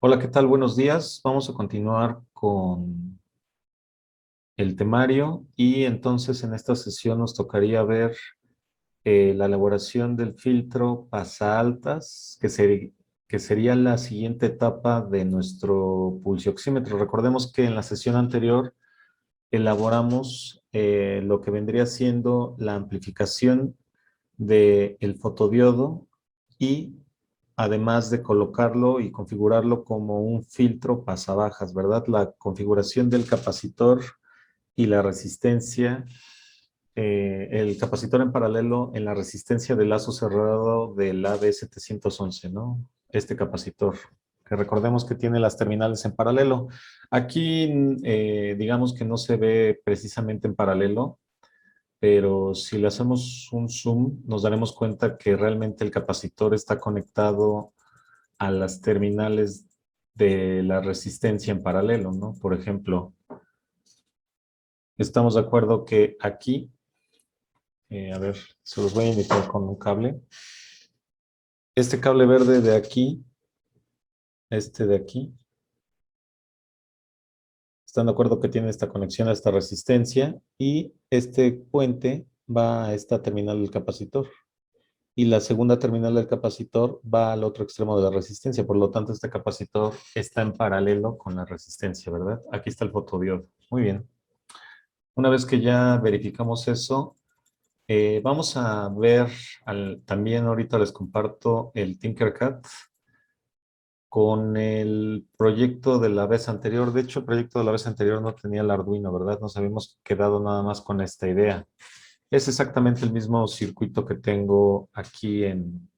Hola, ¿qué tal? Buenos días. Vamos a continuar con el temario y entonces en esta sesión nos tocaría ver la elaboración del filtro pasa-altas, que sería la siguiente etapa de nuestro pulsioxímetro. Recordemos que en la sesión anterior elaboramos lo que vendría siendo la amplificación del fotodiodo y además de colocarlo y configurarlo como un filtro pasabajas, ¿verdad? La configuración del capacitor y la resistencia, el capacitor en paralelo en la resistencia del lazo cerrado del AD711, ¿no? Este capacitor, que recordemos que tiene las terminales en paralelo. Aquí, digamos que no se ve precisamente en paralelo, pero si le hacemos un zoom, nos daremos cuenta que realmente el capacitor está conectado a las terminales de la resistencia en paralelo, ¿no? Por ejemplo, estamos de acuerdo que aquí, a ver, se los voy a indicar con un cable. Este cable verde de aquí, este de aquí, están de acuerdo que tiene esta conexión a esta resistencia y este puente va a esta terminal del capacitor. Y la segunda terminal del capacitor va al otro extremo de la resistencia. Por lo tanto, este capacitor está en paralelo con la resistencia, ¿verdad? Aquí está el fotodiodo. Muy bien. Una vez que ya verificamos eso, vamos a ver, también ahorita les comparto el Tinkercad con el proyecto de la vez anterior. De hecho, el proyecto de la vez anterior no tenía el Arduino, ¿verdad? Nos habíamos quedado nada más con esta idea. Es exactamente el mismo circuito que tengo aquí en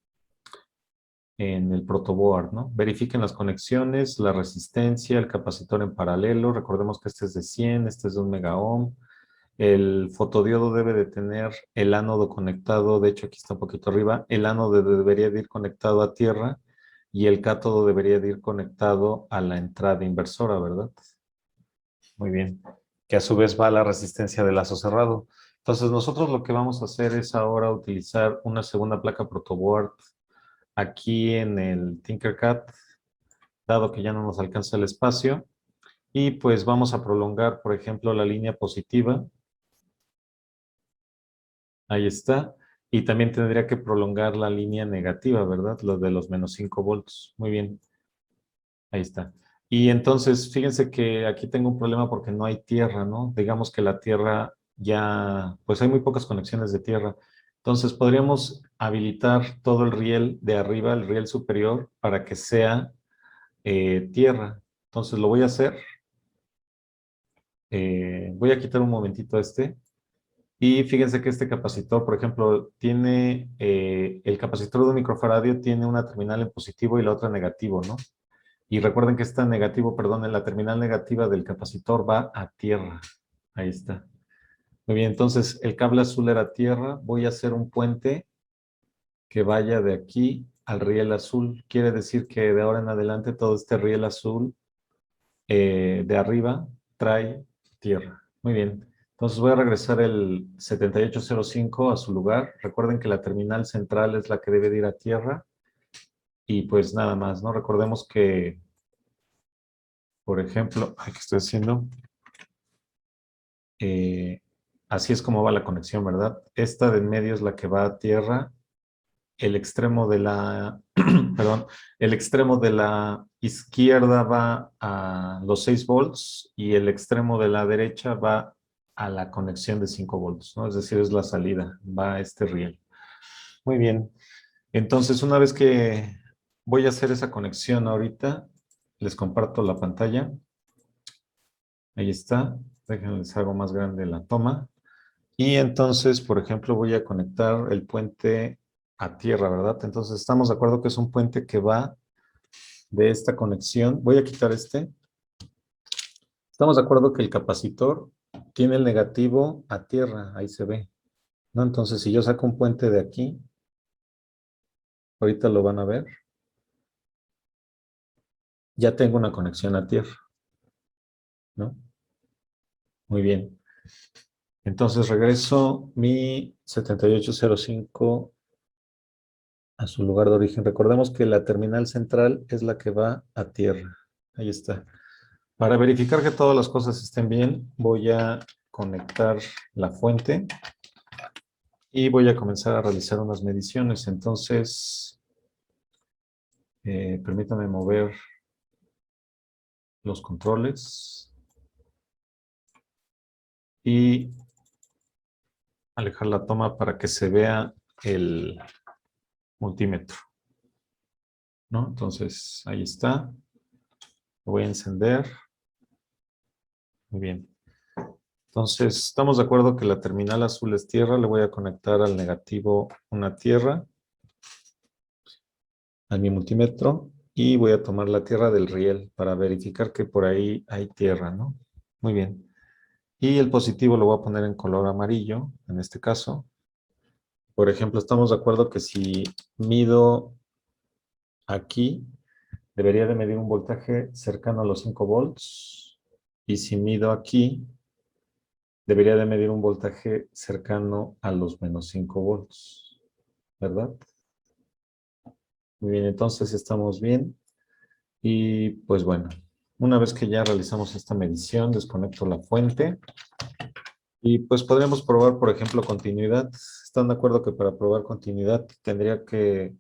el protoboard, ¿no? Verifiquen las conexiones, la resistencia, el capacitor en paralelo. Recordemos que este es de 100, este es de 1 mega ohm. El fotodiodo debe de tener el ánodo conectado, de hecho aquí está un poquito arriba, el ánodo debería de ir conectado a tierra y el cátodo debería de ir conectado a la entrada inversora, ¿verdad? Muy bien. Que a su vez va a la resistencia del lazo cerrado. Entonces nosotros lo que vamos a hacer es ahora utilizar una segunda placa protoboard aquí en el Tinkercad, dado que ya no nos alcanza el espacio. Y pues vamos a prolongar, por ejemplo, la línea positiva. Ahí está. Y también tendría que prolongar la línea negativa, ¿verdad? Lo de los menos 5 volts. Muy bien. Ahí está. Y entonces, fíjense que aquí tengo un problema porque no hay tierra, ¿no? Digamos que la tierra ya, pues hay muy pocas conexiones de tierra. Entonces, podríamos habilitar todo el riel de arriba, el riel superior, para que sea tierra. Entonces, lo voy a hacer. Voy a quitar un momentito este. Y fíjense que este capacitor, por ejemplo, tiene, el capacitor de un microfaradio tiene una terminal en positivo y la otra en negativo, ¿no? Y recuerden que esta negativo, perdón, en la terminal negativa del capacitor va a tierra. Ahí está. Muy bien, entonces el cable azul era tierra. Voy a hacer un puente que vaya de aquí al riel azul. Quiere decir que de ahora en adelante todo este riel azul de arriba trae tierra. Muy bien. Entonces voy a regresar el 7805 a su lugar. Recuerden que la terminal central es la que debe de ir a tierra. Y pues nada más, ¿no? Recordemos que, por ejemplo, ¿qué estoy haciendo? Eh, Así es como va la conexión, ¿verdad? Esta de en medio es la que va a tierra. El extremo de la, perdón, el extremo de la izquierda va a los 6 volts y el extremo de la derecha va a la conexión de 5 volts, ¿no? Es decir, es la salida, va a este riel. Muy bien. Entonces, una vez que voy a hacer esa conexión ahorita, les comparto la pantalla. Ahí está. Déjenles hago más grande la toma. Y entonces, por ejemplo, voy a conectar el puente a tierra, ¿verdad? Entonces, estamos de acuerdo que es un puente que va de esta conexión. Voy a quitar este. Estamos de acuerdo que el capacitor tiene el negativo a tierra, ahí se ve, ¿no? Entonces, si yo saco un puente de aquí, ahorita lo van a ver, ya tengo una conexión a tierra, ¿no? Muy bien. Entonces regreso mi 7805 a su lugar de origen. Recordemos que la terminal central es la que va a tierra. Ahí está. Para verificar que todas las cosas estén bien, voy a conectar la fuente y voy a comenzar a realizar unas mediciones. Entonces, permítame mover los controles y alejar la toma para que se vea el multímetro, ¿no? Entonces, ahí está. Lo voy a encender. Muy bien. Entonces, estamos de acuerdo que la terminal azul es tierra. Le voy a conectar al negativo una tierra a mi multímetro y voy a tomar la tierra del riel para verificar que por ahí hay tierra, ¿no? Muy bien. Y el positivo lo voy a poner en color amarillo, en este caso. Por ejemplo, estamos de acuerdo que si mido aquí, debería de medir un voltaje cercano a los 5 volts. Y si mido aquí, debería de medir un voltaje cercano a los menos 5 volts, ¿verdad? Muy bien, entonces estamos bien. Y pues bueno, una vez que ya realizamos esta medición, desconecto la fuente y pues podríamos probar, por ejemplo, continuidad. ¿Están de acuerdo que para probar continuidad tendría que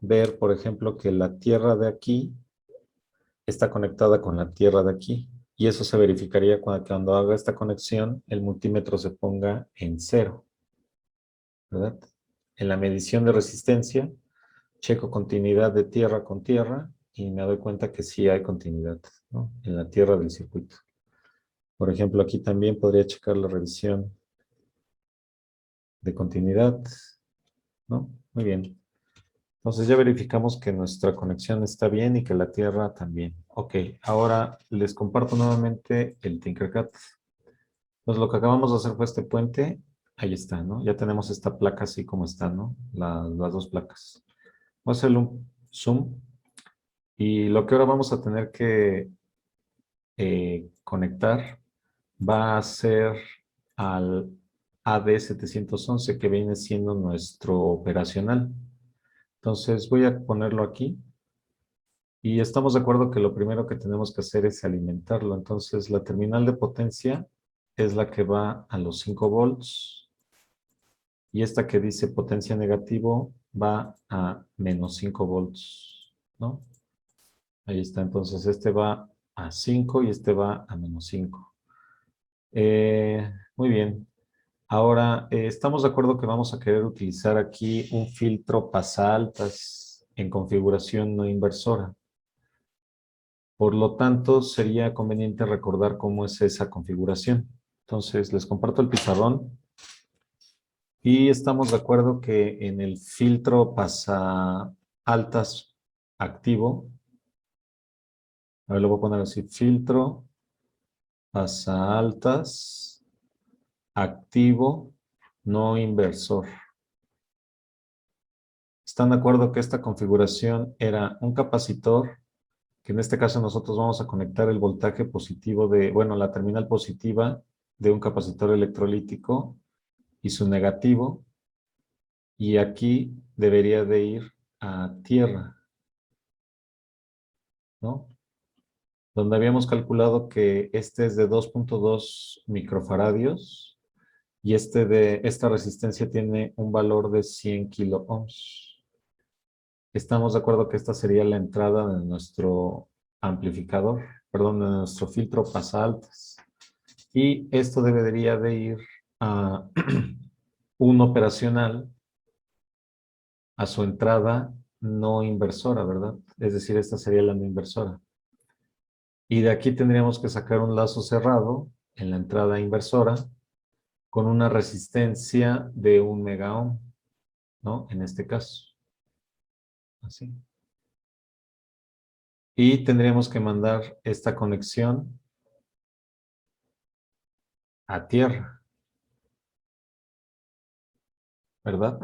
ver, por ejemplo, que la tierra de aquí está conectada con la tierra de aquí? Y eso se verificaría cuando haga esta conexión, el multímetro se ponga en cero, ¿verdad? En la medición de resistencia, checo continuidad de tierra con tierra y me doy cuenta que sí hay continuidad, ¿no? En la tierra del circuito. Por ejemplo, aquí también podría checar la revisión de continuidad, ¿no? Muy bien. Entonces ya verificamos que nuestra conexión está bien y que la tierra también. Ok, ahora les comparto nuevamente el Tinkercad. Pues lo que acabamos de hacer fue este puente. Ahí está, ¿no? Ya tenemos esta placa así como está, ¿no? Las dos placas. Voy a hacerle un zoom. Y lo que ahora vamos a tener que conectar va a ser al AD711 que viene siendo nuestro operacional. Entonces voy a ponerlo aquí y estamos de acuerdo que lo primero que tenemos que hacer es alimentarlo. Entonces la terminal de potencia es la que va a los 5 volts y esta que dice potencia negativo va a menos 5 volts, ¿no? Ahí está, entonces este va a 5 y este va a menos 5. Muy bien. Ahora, estamos de acuerdo que vamos a querer utilizar aquí un filtro pasaltas en configuración no inversora. Por lo tanto, sería conveniente recordar cómo es esa configuración. Entonces, les comparto el pizarrón y estamos de acuerdo que en el filtro pasa altas activo, a ver, lo voy a poner así, filtro pasa altas activo no inversor. ¿Están de acuerdo que esta configuración era un capacitor, que en este caso nosotros vamos a conectar el voltaje positivo de, bueno, la terminal positiva de un capacitor electrolítico y su negativo, y aquí debería de ir a tierra, ¿no? Donde habíamos calculado que este es de 2.2 microfaradios y esta resistencia tiene un valor de 100 kilo ohms. Estamos de acuerdo que esta sería la entrada de nuestro amplificador, perdón, de nuestro filtro pasaltas. Y esto debería de ir a un operacional a su entrada no inversora, ¿verdad? Es decir, esta sería la no inversora. Y de aquí tendríamos que sacar un lazo cerrado en la entrada inversora con una resistencia de 1 mega ohm, ¿no? En este caso. Así. Y tendríamos que mandar esta conexión a tierra, ¿verdad?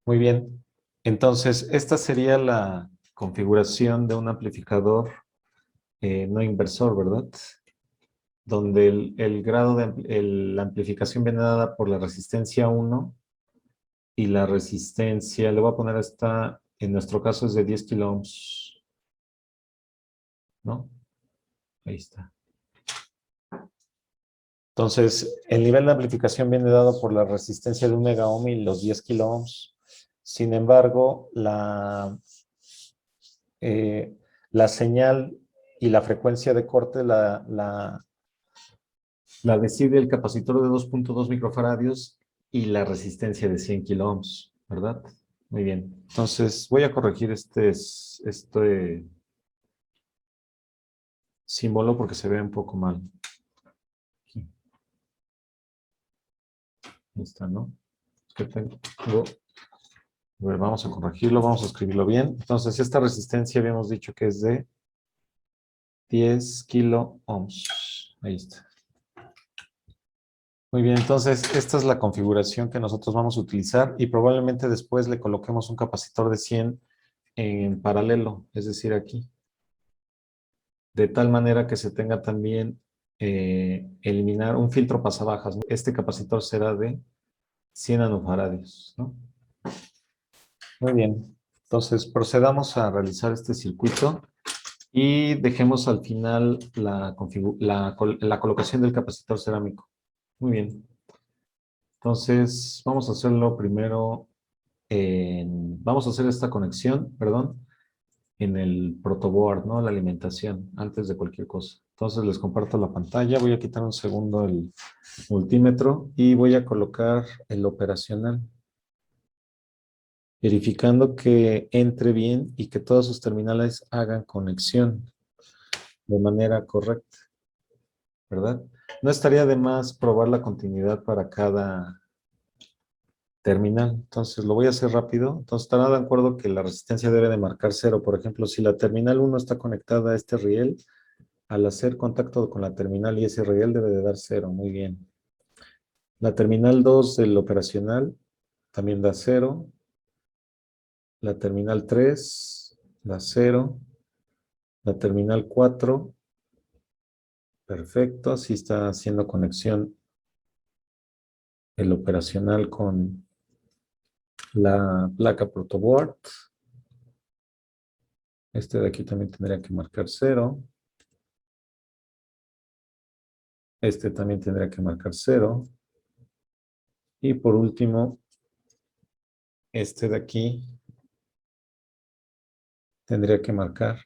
Muy bien. Entonces, esta sería la configuración de un amplificador no inversor, ¿verdad? Donde el grado de la amplificación viene dada por la resistencia 1 y la resistencia, le voy a poner esta, en nuestro caso es de 10 kilo ohms, ¿no? Ahí está. Entonces, el nivel de amplificación viene dado por la resistencia de 1 mega ohm y los 10 kilo ohms. Sin embargo, la señal y la frecuencia de corte la decide el capacitor de 2.2 microfaradios y la resistencia de 100 kilo ohms, ¿verdad? Muy bien. Entonces, voy a corregir este símbolo porque se ve un poco mal. Aquí. Ahí está, ¿no? Es que tengo. A ver, vamos a corregirlo, vamos a escribirlo bien. Entonces, esta resistencia habíamos dicho que es de 10 kilo ohms. Ahí está. Muy bien, entonces esta es la configuración que nosotros vamos a utilizar y probablemente después le coloquemos un capacitor de 100 en paralelo, es decir, aquí. De tal manera que se tenga también eliminar un filtro pasabajas, ¿no? Este capacitor será de 100 nanofaradios, ¿no? Muy bien, entonces procedamos a realizar este circuito y dejemos al final la colocación del capacitor cerámico. Muy bien, entonces vamos a hacerlo primero, vamos a hacer esta conexión, perdón, en el protoboard, ¿no? La alimentación, antes de cualquier cosa. Entonces les comparto la pantalla, voy a quitar un segundo el multímetro y voy a colocar el operacional, verificando que entre bien y que todos sus terminales hagan conexión de manera correcta, ¿verdad? No estaría de más probar la continuidad para cada terminal. Entonces lo voy a hacer rápido. Entonces estará de acuerdo que la resistencia debe de marcar cero. Por ejemplo, si la terminal 1 está conectada a este riel, al hacer contacto con la terminal y ese riel debe de dar cero. Muy bien. La terminal 2 del operacional también da cero. La terminal 3 da cero. La terminal 4, perfecto. Así está haciendo conexión el operacional con la placa protoboard. Este de aquí también tendría que marcar cero. Este también tendría que marcar cero. Y por último, este de aquí tendría que marcar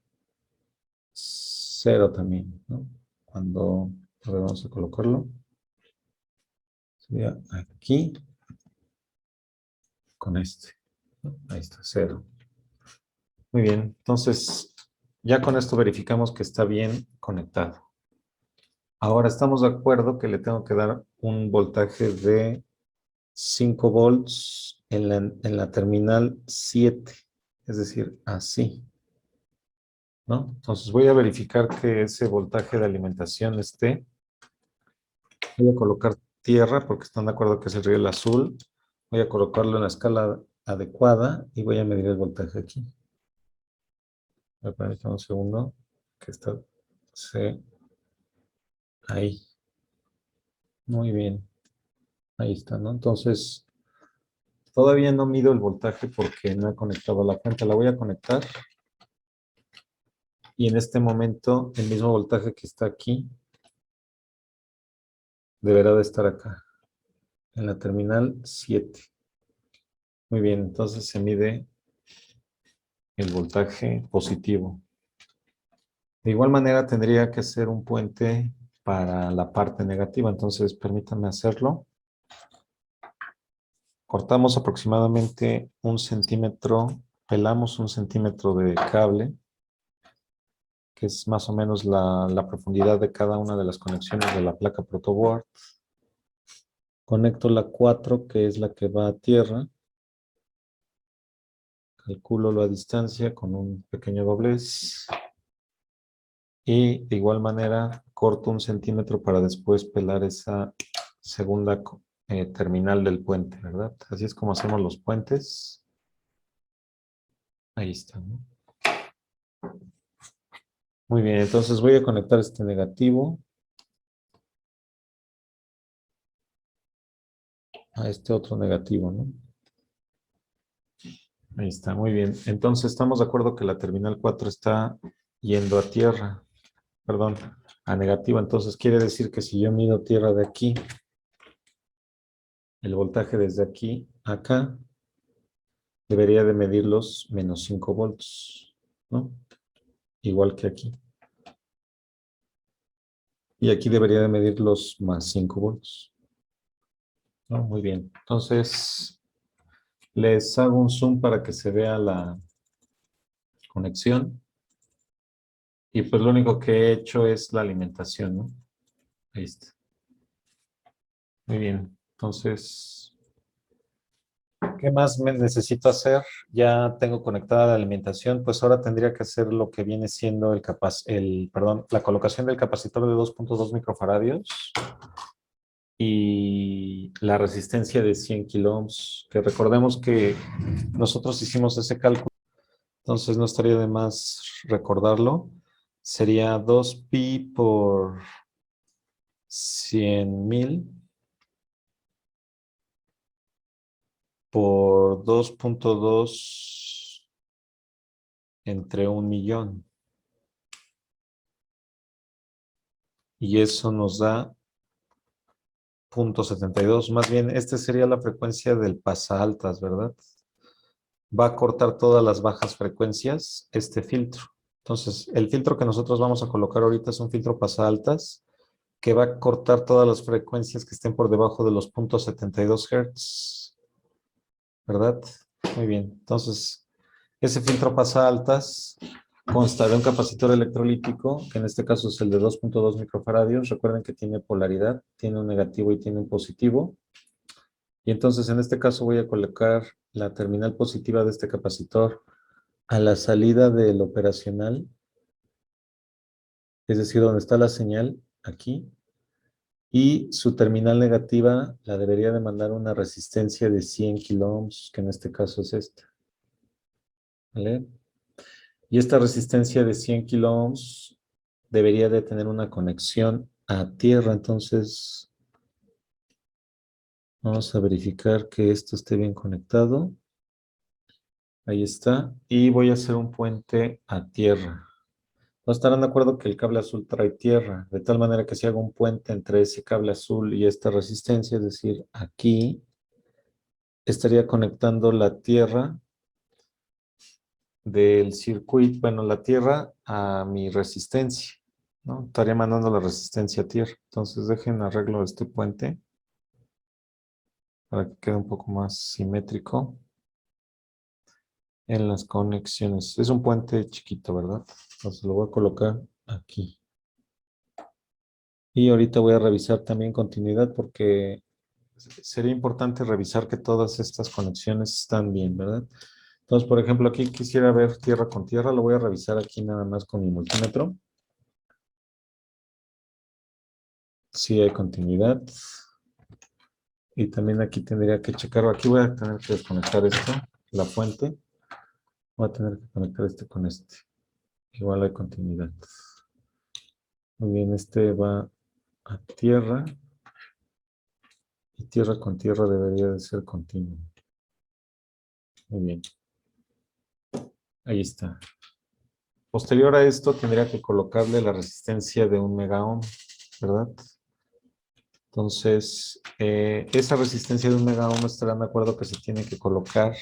cero también, ¿no? Cuando, a ver, vamos a colocarlo. Sería aquí con este, ¿no? Ahí está, cero. Muy bien, entonces ya con esto verificamos que está bien conectado. Ahora estamos de acuerdo que le tengo que dar un voltaje de 5 volts en la terminal 7, es decir, así, ¿no? Entonces voy a verificar que ese voltaje de alimentación esté. Voy a colocar tierra porque están de acuerdo que es el riel azul. Voy a colocarlo en la escala adecuada y voy a medir el voltaje aquí. Me permiten un segundo que está ahí. Muy bien. Ahí está, ¿no? Entonces, todavía no mido el voltaje porque no he conectado la fuente. La voy a conectar. Y en este momento, el mismo voltaje que está aquí deberá de estar acá, en la terminal 7. Muy bien, entonces se mide el voltaje positivo. De igual manera, tendría que hacer un puente para la parte negativa. Entonces, permítanme hacerlo. Cortamos aproximadamente 1 centímetro, pelamos 1 centímetro de cable, que es más o menos la profundidad de cada una de las conexiones de la placa protoboard. Conecto la 4, que es la que va a tierra. Calculo la distancia con un pequeño doblez. Y de igual manera corto 1 centímetro para después pelar esa segunda terminal del puente, ¿verdad? Así es como hacemos los puentes. Ahí está, ¿no? Muy bien, entonces voy a conectar este negativo a este otro negativo, ¿no? Ahí está, muy bien. Entonces estamos de acuerdo que la terminal 4 está yendo a tierra, perdón, a negativo. Entonces quiere decir que si yo mido tierra de aquí, el voltaje desde aquí a acá, debería de medir los menos 5 volts, ¿no? Igual que aquí. Y aquí debería de medir los más 5 volts. ¿No? Muy bien. Entonces, les hago un zoom para que se vea la conexión. Y pues lo único que he hecho es la alimentación, ¿no? Ahí está. Muy bien. Entonces, ¿qué más me necesito hacer? Ya tengo conectada la alimentación, pues ahora tendría que hacer lo que viene siendo perdón, la colocación del capacitor de 2.2 microfaradios y la resistencia de 100 kilo ohms, que recordemos que nosotros hicimos ese cálculo, entonces no estaría de más recordarlo. Sería 2pi por 100,000 por 2.2 entre 1 millón. Y eso nos da 0.72. Más bien, esta sería la frecuencia del pasaaltas, ¿verdad? Va a cortar todas las bajas frecuencias este filtro. Entonces, el filtro que nosotros vamos a colocar ahorita es un filtro pasaaltas que va a cortar todas las frecuencias que estén por debajo de los 0.72 Hz, ¿verdad? Muy bien. Entonces, ese filtro pasaaltas consta de un capacitor electrolítico, que en este caso es el de 2.2 microfaradios. Recuerden que tiene polaridad, tiene un negativo y tiene un positivo. Y entonces en este caso voy a colocar la terminal positiva de este capacitor a la salida del operacional, es decir, donde está la señal, aquí, y su terminal negativa la debería de mandar una resistencia de 100 kilo ohms, que en este caso es esta. ¿Vale? Y esta resistencia de 100 kilo ohms debería de tener una conexión a tierra, entonces vamos a verificar que esto esté bien conectado. Ahí está. Y voy a hacer un puente a tierra. No estarán de acuerdo que el cable azul trae tierra, de tal manera que si hago un puente entre ese cable azul y esta resistencia, es decir, aquí, estaría conectando la tierra del circuito, bueno, la tierra a mi resistencia, ¿no? Estaría mandando la resistencia a tierra. Entonces dejen arreglo este puente para que quede un poco más simétrico en las conexiones. Es un puente chiquito, ¿verdad? Entonces lo voy a colocar aquí. Y ahorita voy a revisar también continuidad porque sería importante revisar que todas estas conexiones están bien, ¿verdad? Entonces, por ejemplo, aquí quisiera ver tierra con tierra. Lo voy a revisar aquí nada más con mi multímetro. Sí hay continuidad. Y también aquí tendría que checarlo. Aquí voy a tener que desconectar esto, la fuente. Voy a tener que conectar este con este. Igual hay continuidad. Muy bien, este va a tierra. Y tierra con tierra debería de ser continuo. Muy bien. Ahí está. Posterior a esto, tendría que colocarle la resistencia de 1 megaohm, ¿verdad? Entonces, esa resistencia de 1 megaohm estarán de acuerdo que se tiene que colocar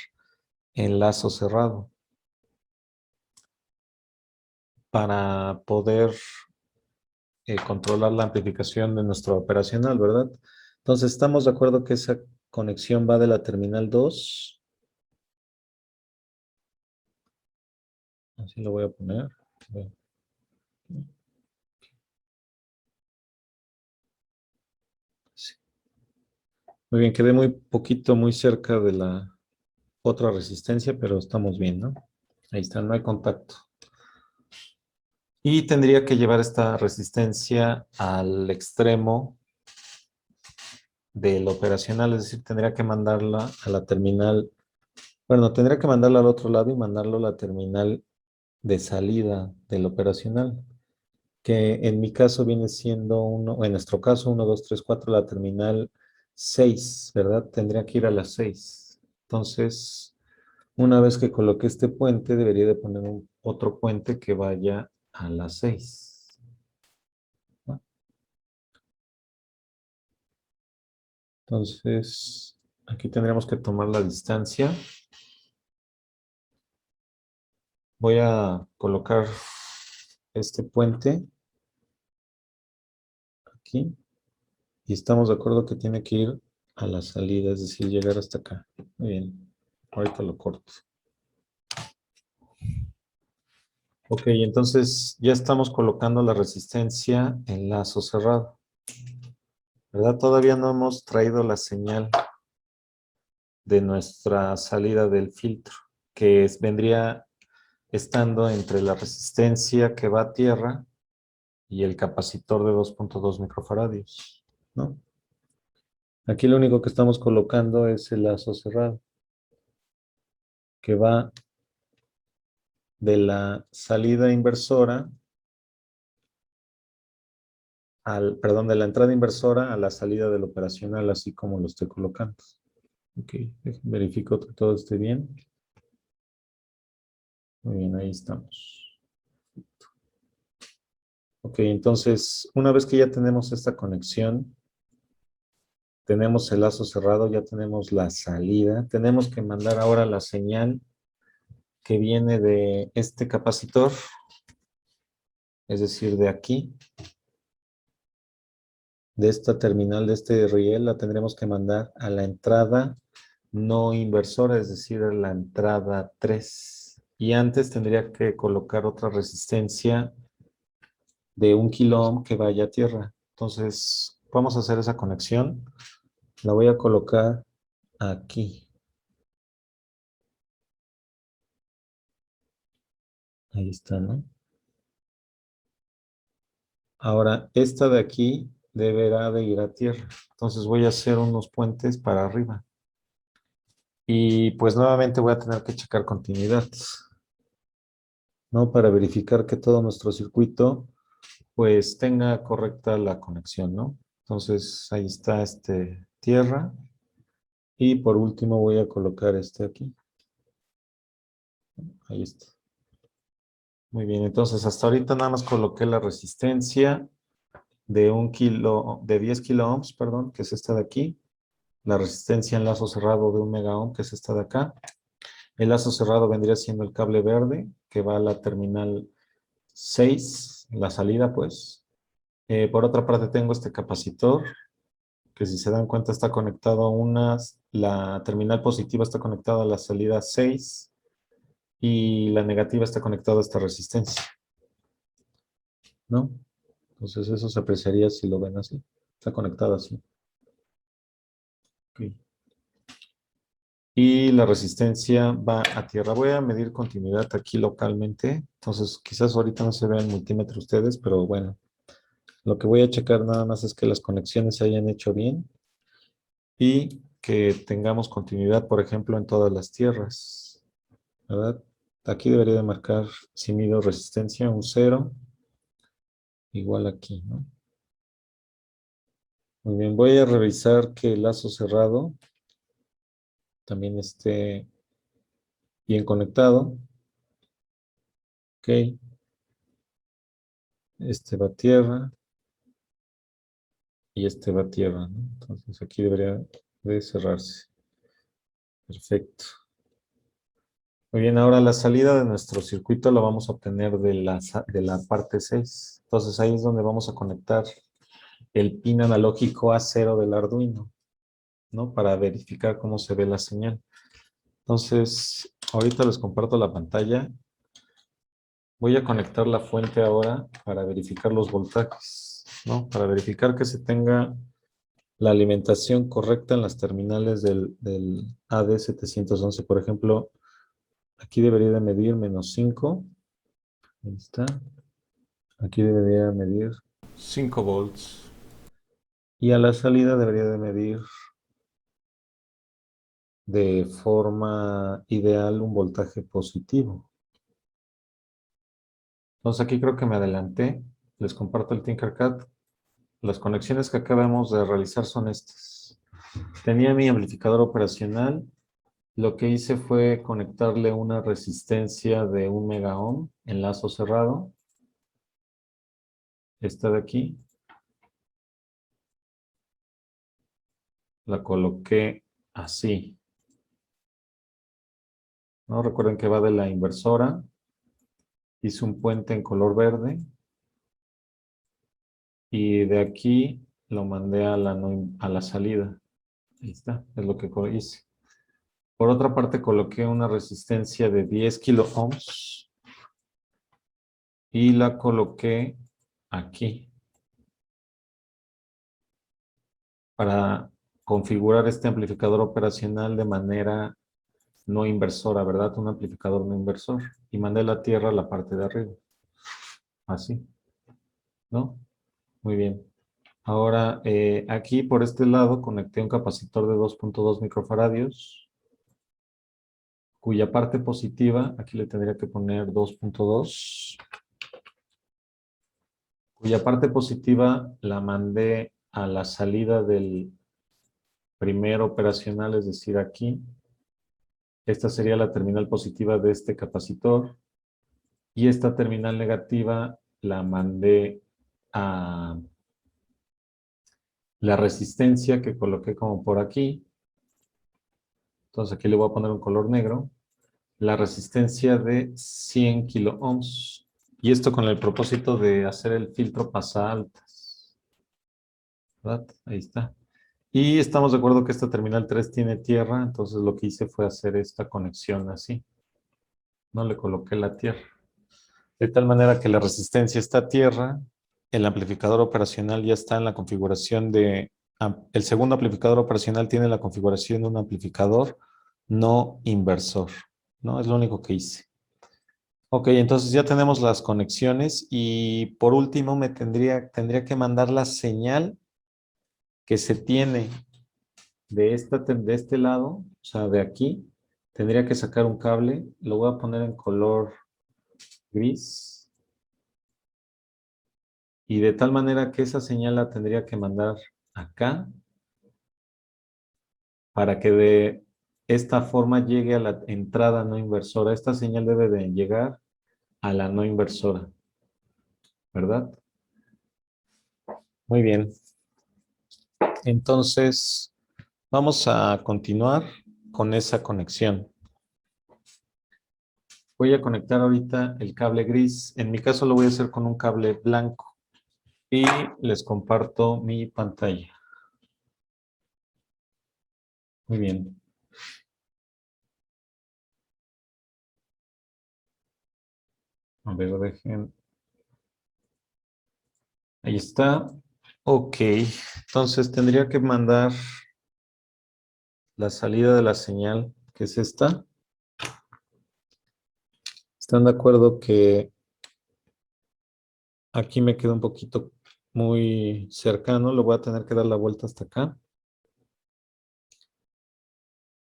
en lazo cerrado para poder controlar la amplificación de nuestro operacional, ¿verdad? Entonces, estamos de acuerdo que esa conexión va de la terminal 2. Así lo voy a poner. Sí. Muy bien, quedé muy poquito, muy cerca de la otra resistencia, pero estamos bien, ¿no? Ahí está, no hay contacto. Y tendría que llevar esta resistencia al extremo del operacional, es decir, tendría que mandarla a la terminal, bueno, tendría que mandarla al otro lado y mandarlo a la terminal de salida del operacional, que en mi caso viene siendo uno, en nuestro caso, 1, 2, 3, 4, la terminal 6, ¿verdad? Tendría que ir a las 6. Entonces, Una vez que coloque este puente, debería de poner otro puente que vaya a las 6. ¿No? Entonces, aquí tendríamos que tomar la distancia. Voy a colocar este puente aquí y estamos de acuerdo que tiene que ir a la salida, es decir, llegar hasta acá. Muy bien, ahorita lo corto. Ok, entonces ya estamos colocando la resistencia en lazo cerrado, ¿verdad? Todavía no hemos traído la señal de nuestra salida del filtro, que vendría estando entre la resistencia que va a tierra y el capacitor de 2.2 microfaradios, ¿no? Aquí lo único que estamos colocando es el lazo cerrado, que va de la salida inversora perdón, de la entrada inversora a la salida del operacional, así como lo estoy colocando. Ok, verifico que todo esté bien. Muy bien, ahí estamos. Ok, entonces, una vez que ya tenemos esta conexión, tenemos el lazo cerrado, ya tenemos la salida, tenemos que mandar ahora la señal que viene de este capacitor, es decir, de aquí, de esta terminal, de este riel, la tendremos que mandar a la entrada no inversora, es decir, a la entrada 3. Y antes tendría que colocar otra resistencia de 1 kilo ohm que vaya a tierra. Entonces, vamos a hacer esa conexión. La voy a colocar aquí. Ahí está, ¿no? Ahora, esta de aquí deberá de ir a tierra. Entonces voy a hacer unos puentes para arriba. Y pues nuevamente voy a tener que checar continuidad, ¿no? Para verificar que todo nuestro circuito pues tenga correcta la conexión, ¿no? Entonces ahí está tierra. Y por último voy a colocar este aquí. Ahí está. Muy bien, entonces hasta ahorita nada más coloqué la resistencia de 10 kilo ohms, perdón, que es esta de aquí. La resistencia en lazo cerrado de 1 mega ohm, que es esta de acá. El lazo cerrado vendría siendo el cable verde, que va a la terminal 6, la salida pues. Por otra parte tengo este capacitor, que si se dan cuenta está conectado la terminal positiva está conectada a la salida 6 y la negativa está conectada a esta resistencia, ¿no? Entonces eso se apreciaría si lo ven así. Está conectado así. Ok. Y la resistencia va a tierra. Voy a medir continuidad aquí localmente. Entonces quizás ahorita no se vean multímetro ustedes, pero bueno. Lo que voy a checar nada más es que las conexiones se hayan hecho bien y que tengamos continuidad, por ejemplo, en todas las tierras, ¿verdad? Aquí debería de marcar, si mido resistencia, un 0, igual aquí, ¿no? Muy bien, voy a revisar que el lazo cerrado también esté bien conectado. Ok, este va a tierra y este va a tierra, ¿no? Entonces aquí debería de cerrarse. Perfecto. Muy bien, ahora la salida de nuestro circuito la vamos a obtener de la parte 6. Entonces ahí es donde vamos a conectar el pin analógico A0 del Arduino, ¿no? Para verificar cómo se ve la señal. Entonces, ahorita les comparto la pantalla. Voy a conectar la fuente ahora para verificar los voltajes, ¿no? Para verificar que se tenga la alimentación correcta en las terminales del AD711. Por ejemplo, aquí debería de medir -5. Ahí está. Aquí debería medir 5 volts. Y a la salida debería de medir de forma ideal un voltaje positivo. Entonces aquí creo que me adelanté. Les comparto el Tinkercad. Las conexiones que acabamos de realizar son estas. Tenía mi amplificador operacional Lo que hice fue conectarle una resistencia de 1 megaohm en lazo cerrado. Esta de aquí. La coloqué así. ¿No? Recuerden que va de la inversora. Hice un puente en color verde. Y de aquí lo mandé a a la salida. Ahí está, es lo que hice. Por otra parte, coloqué una resistencia de 10 kilo ohms y la coloqué aquí para configurar este amplificador operacional de manera no inversora, ¿verdad? Un amplificador no inversor. Y mandé la tierra a la parte de arriba. Así, ¿no? Muy bien. Ahora, aquí por este lado conecté un capacitor de 2.2 microfaradios, cuya parte positiva, aquí le tendría que poner 2.2, cuya parte positiva la mandé a la salida del primer operacional, es decir, aquí. Esta sería la terminal positiva de este capacitor. Y esta terminal negativa la mandé a la resistencia que coloqué como por aquí. Entonces aquí le voy a poner un color negro. La resistencia de 100 kilo ohms. Y esto con el propósito de hacer el filtro pasaaltas. ¿Verdad? Ahí está. Y estamos de acuerdo que esta terminal 3 tiene tierra, entonces lo que hice fue hacer esta conexión así. No le coloqué la tierra. De tal manera que la resistencia está a tierra, el amplificador operacional ya está en la configuración de... El segundo amplificador operacional tiene la configuración de un amplificador no inversor, ¿no? Es lo único que hice. Ok, entonces ya tenemos las conexiones y por último tendría que mandar la señal que se tiene de este lado, o sea, de aquí. Tendría que sacar un cable, lo voy a poner en color gris y de tal manera que esa señal la tendría que mandar acá para que de esta forma llegue a la entrada no inversora. Esta señal debe de llegar a la no inversora, ¿verdad? Muy bien. Entonces, vamos a continuar con esa conexión. Voy a conectar ahorita el cable gris. En mi caso lo voy a hacer con un cable blanco. Y les comparto mi pantalla. Muy bien. A ver, dejen. Ahí está. Ok. Entonces tendría que mandar la salida de la señal, que es esta. ¿Están de acuerdo que aquí me queda un poquito muy cercano? Lo voy a tener que dar la vuelta hasta acá.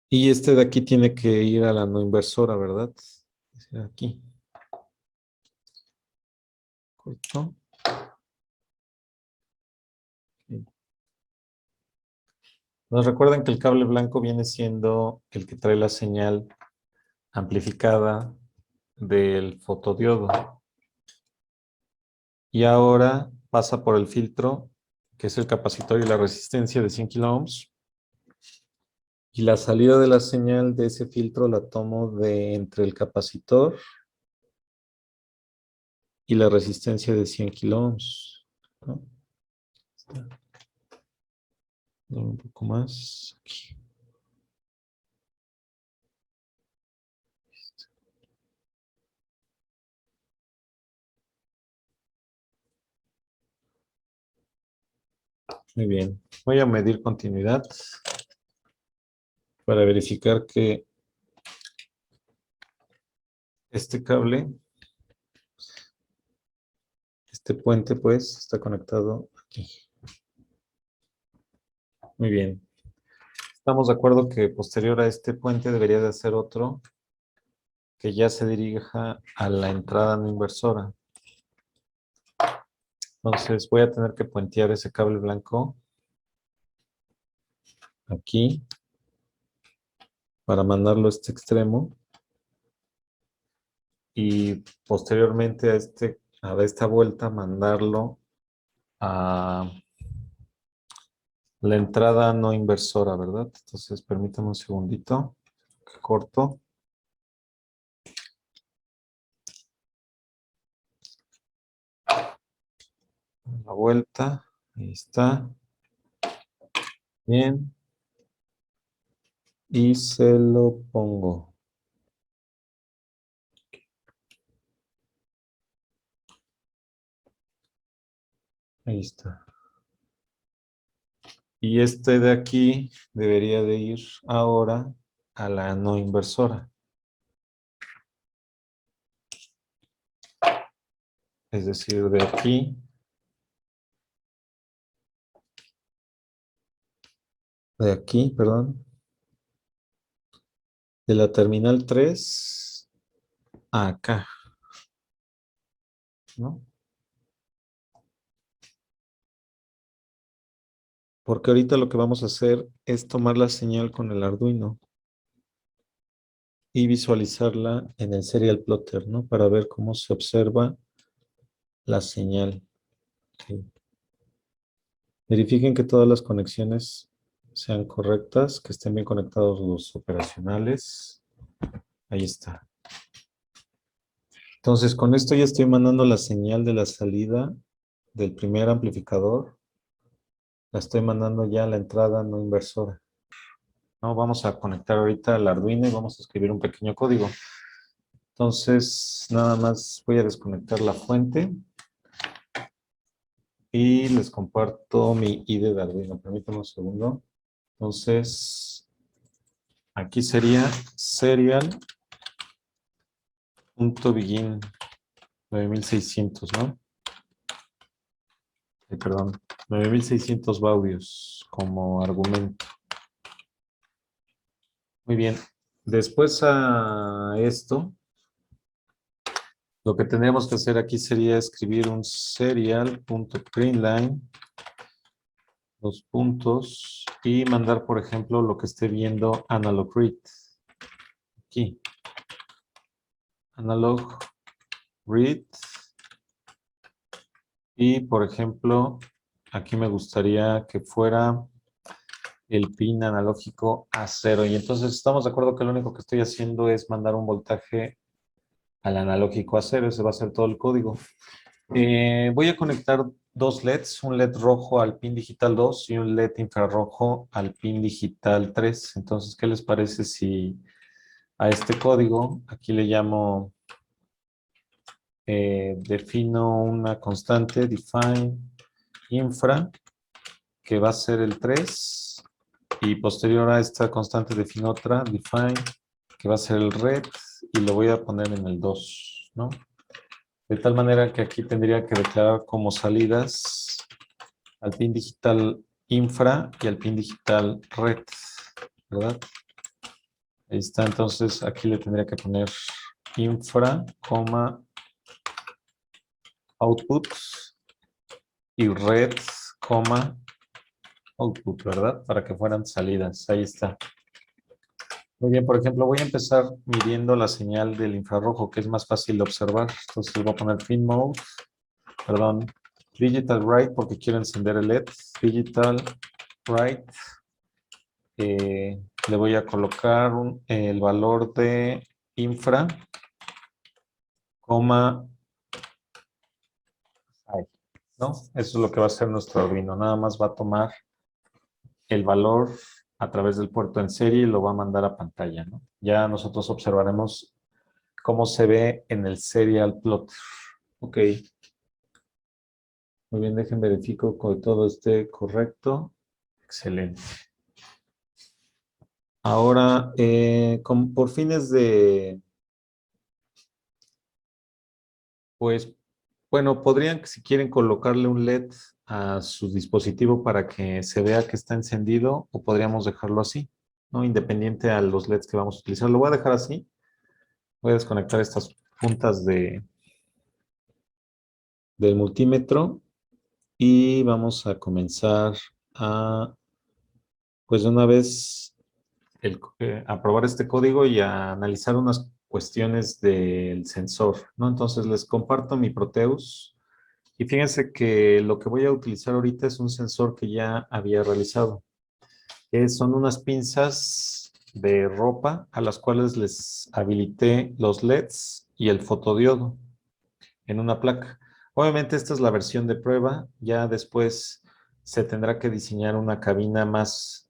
Y este de aquí tiene que ir a la no inversora, ¿verdad? Aquí. Corto. Nos recuerden que el cable blanco viene siendo el que trae la señal amplificada del fotodiodo. Y ahora pasa por el filtro, que es el capacitor y la resistencia de 100 kilo ohms. Y la salida de la señal de ese filtro la tomo de entre el capacitor y la resistencia de 100 kilo ohms, ¿no? Un poco más aquí. Muy bien. Voy a medir continuidad para verificar que este cable, este puente, pues, está conectado aquí. Muy bien. Estamos de acuerdo que posterior a este puente debería de hacer otro que ya se dirija a la entrada no inversora. Entonces voy a tener que puentear ese cable blanco aquí, para mandarlo a este extremo y posteriormente a esta vuelta mandarlo a la entrada no inversora, ¿verdad? Entonces, permítame un segundito. Corto. La vuelta. Ahí está. Bien. Y se lo pongo. Ahí está. Y este de aquí debería de ir ahora a la no inversora. Es decir, de aquí, perdón, de la terminal 3 a acá, ¿no? Porque ahorita lo que vamos a hacer es tomar la señal con el Arduino y visualizarla en el serial plotter, ¿no? Para ver cómo se observa la señal. Ok. Verifiquen que todas las conexiones sean correctas, que estén bien conectados los operacionales. Ahí está. Entonces, con esto ya estoy mandando la señal de la salida del primer amplificador. La estoy mandando ya a la entrada no inversora. No, vamos a conectar ahorita al Arduino y vamos a escribir un pequeño código. Entonces, nada más voy a desconectar la fuente y les comparto mi ID de Arduino. Permítanme un segundo. Entonces, aquí sería serial.begin 9600, ¿no? Perdón, 9600 baudios como argumento. Muy bien. Después a esto, lo que tendríamos que hacer aquí sería escribir un serial.println, los puntos, y mandar, por ejemplo, lo que esté viendo analog read. Aquí. Analog read. Y, por ejemplo, aquí me gustaría que fuera el pin analógico a 0. Y entonces estamos de acuerdo que lo único que estoy haciendo es mandar un voltaje al analógico a 0. Ese va a ser todo el código. Voy a conectar dos LEDs, un LED rojo al pin digital 2 y un LED infrarrojo al pin digital 3. Entonces, ¿qué les parece si a este código, aquí le llamo, defino una constante, define infra, que va a ser el 3, y posterior a esta constante defino otra, define, que va a ser el red, y lo voy a poner en el 2, ¿no? De tal manera que aquí tendría que declarar como salidas al pin digital infra y al pin digital red, ¿verdad? Ahí está, entonces aquí le tendría que poner infra, output y red, output, ¿verdad? Para que fueran salidas. Ahí está. Muy bien, por ejemplo, voy a empezar midiendo la señal del infrarrojo, que es más fácil de observar. Entonces voy a poner pin mode, perdón, digital right, porque quiero encender el LED. Digital right. Le voy a colocar el valor de infra, coma, ¿no? Eso es lo que va a hacer nuestro Arduino. Nada más va a tomar el valor a través del puerto en serie y lo va a mandar a pantalla, ¿no? Ya nosotros observaremos cómo se ve en el serial plot. Ok. Muy bien, dejen verifico que todo esté correcto. Excelente. Ahora, por fines de, pues, bueno, podrían, si quieren, colocarle un LED a su dispositivo para que se vea que está encendido, o podríamos dejarlo así, ¿no? Independiente a los LEDs que vamos a utilizar. Lo voy a dejar así. Voy a desconectar estas puntas del multímetro y vamos a comenzar a, pues de una vez, aprobar este código y a analizar unas cuestiones del sensor, ¿no? Entonces les comparto mi Proteus y fíjense que lo que voy a utilizar ahorita es un sensor que ya había realizado. Son unas pinzas de ropa a las cuales les habilité los LEDs y el fotodiodo en una placa. Obviamente esta es la versión de prueba, ya después se tendrá que diseñar una cabina más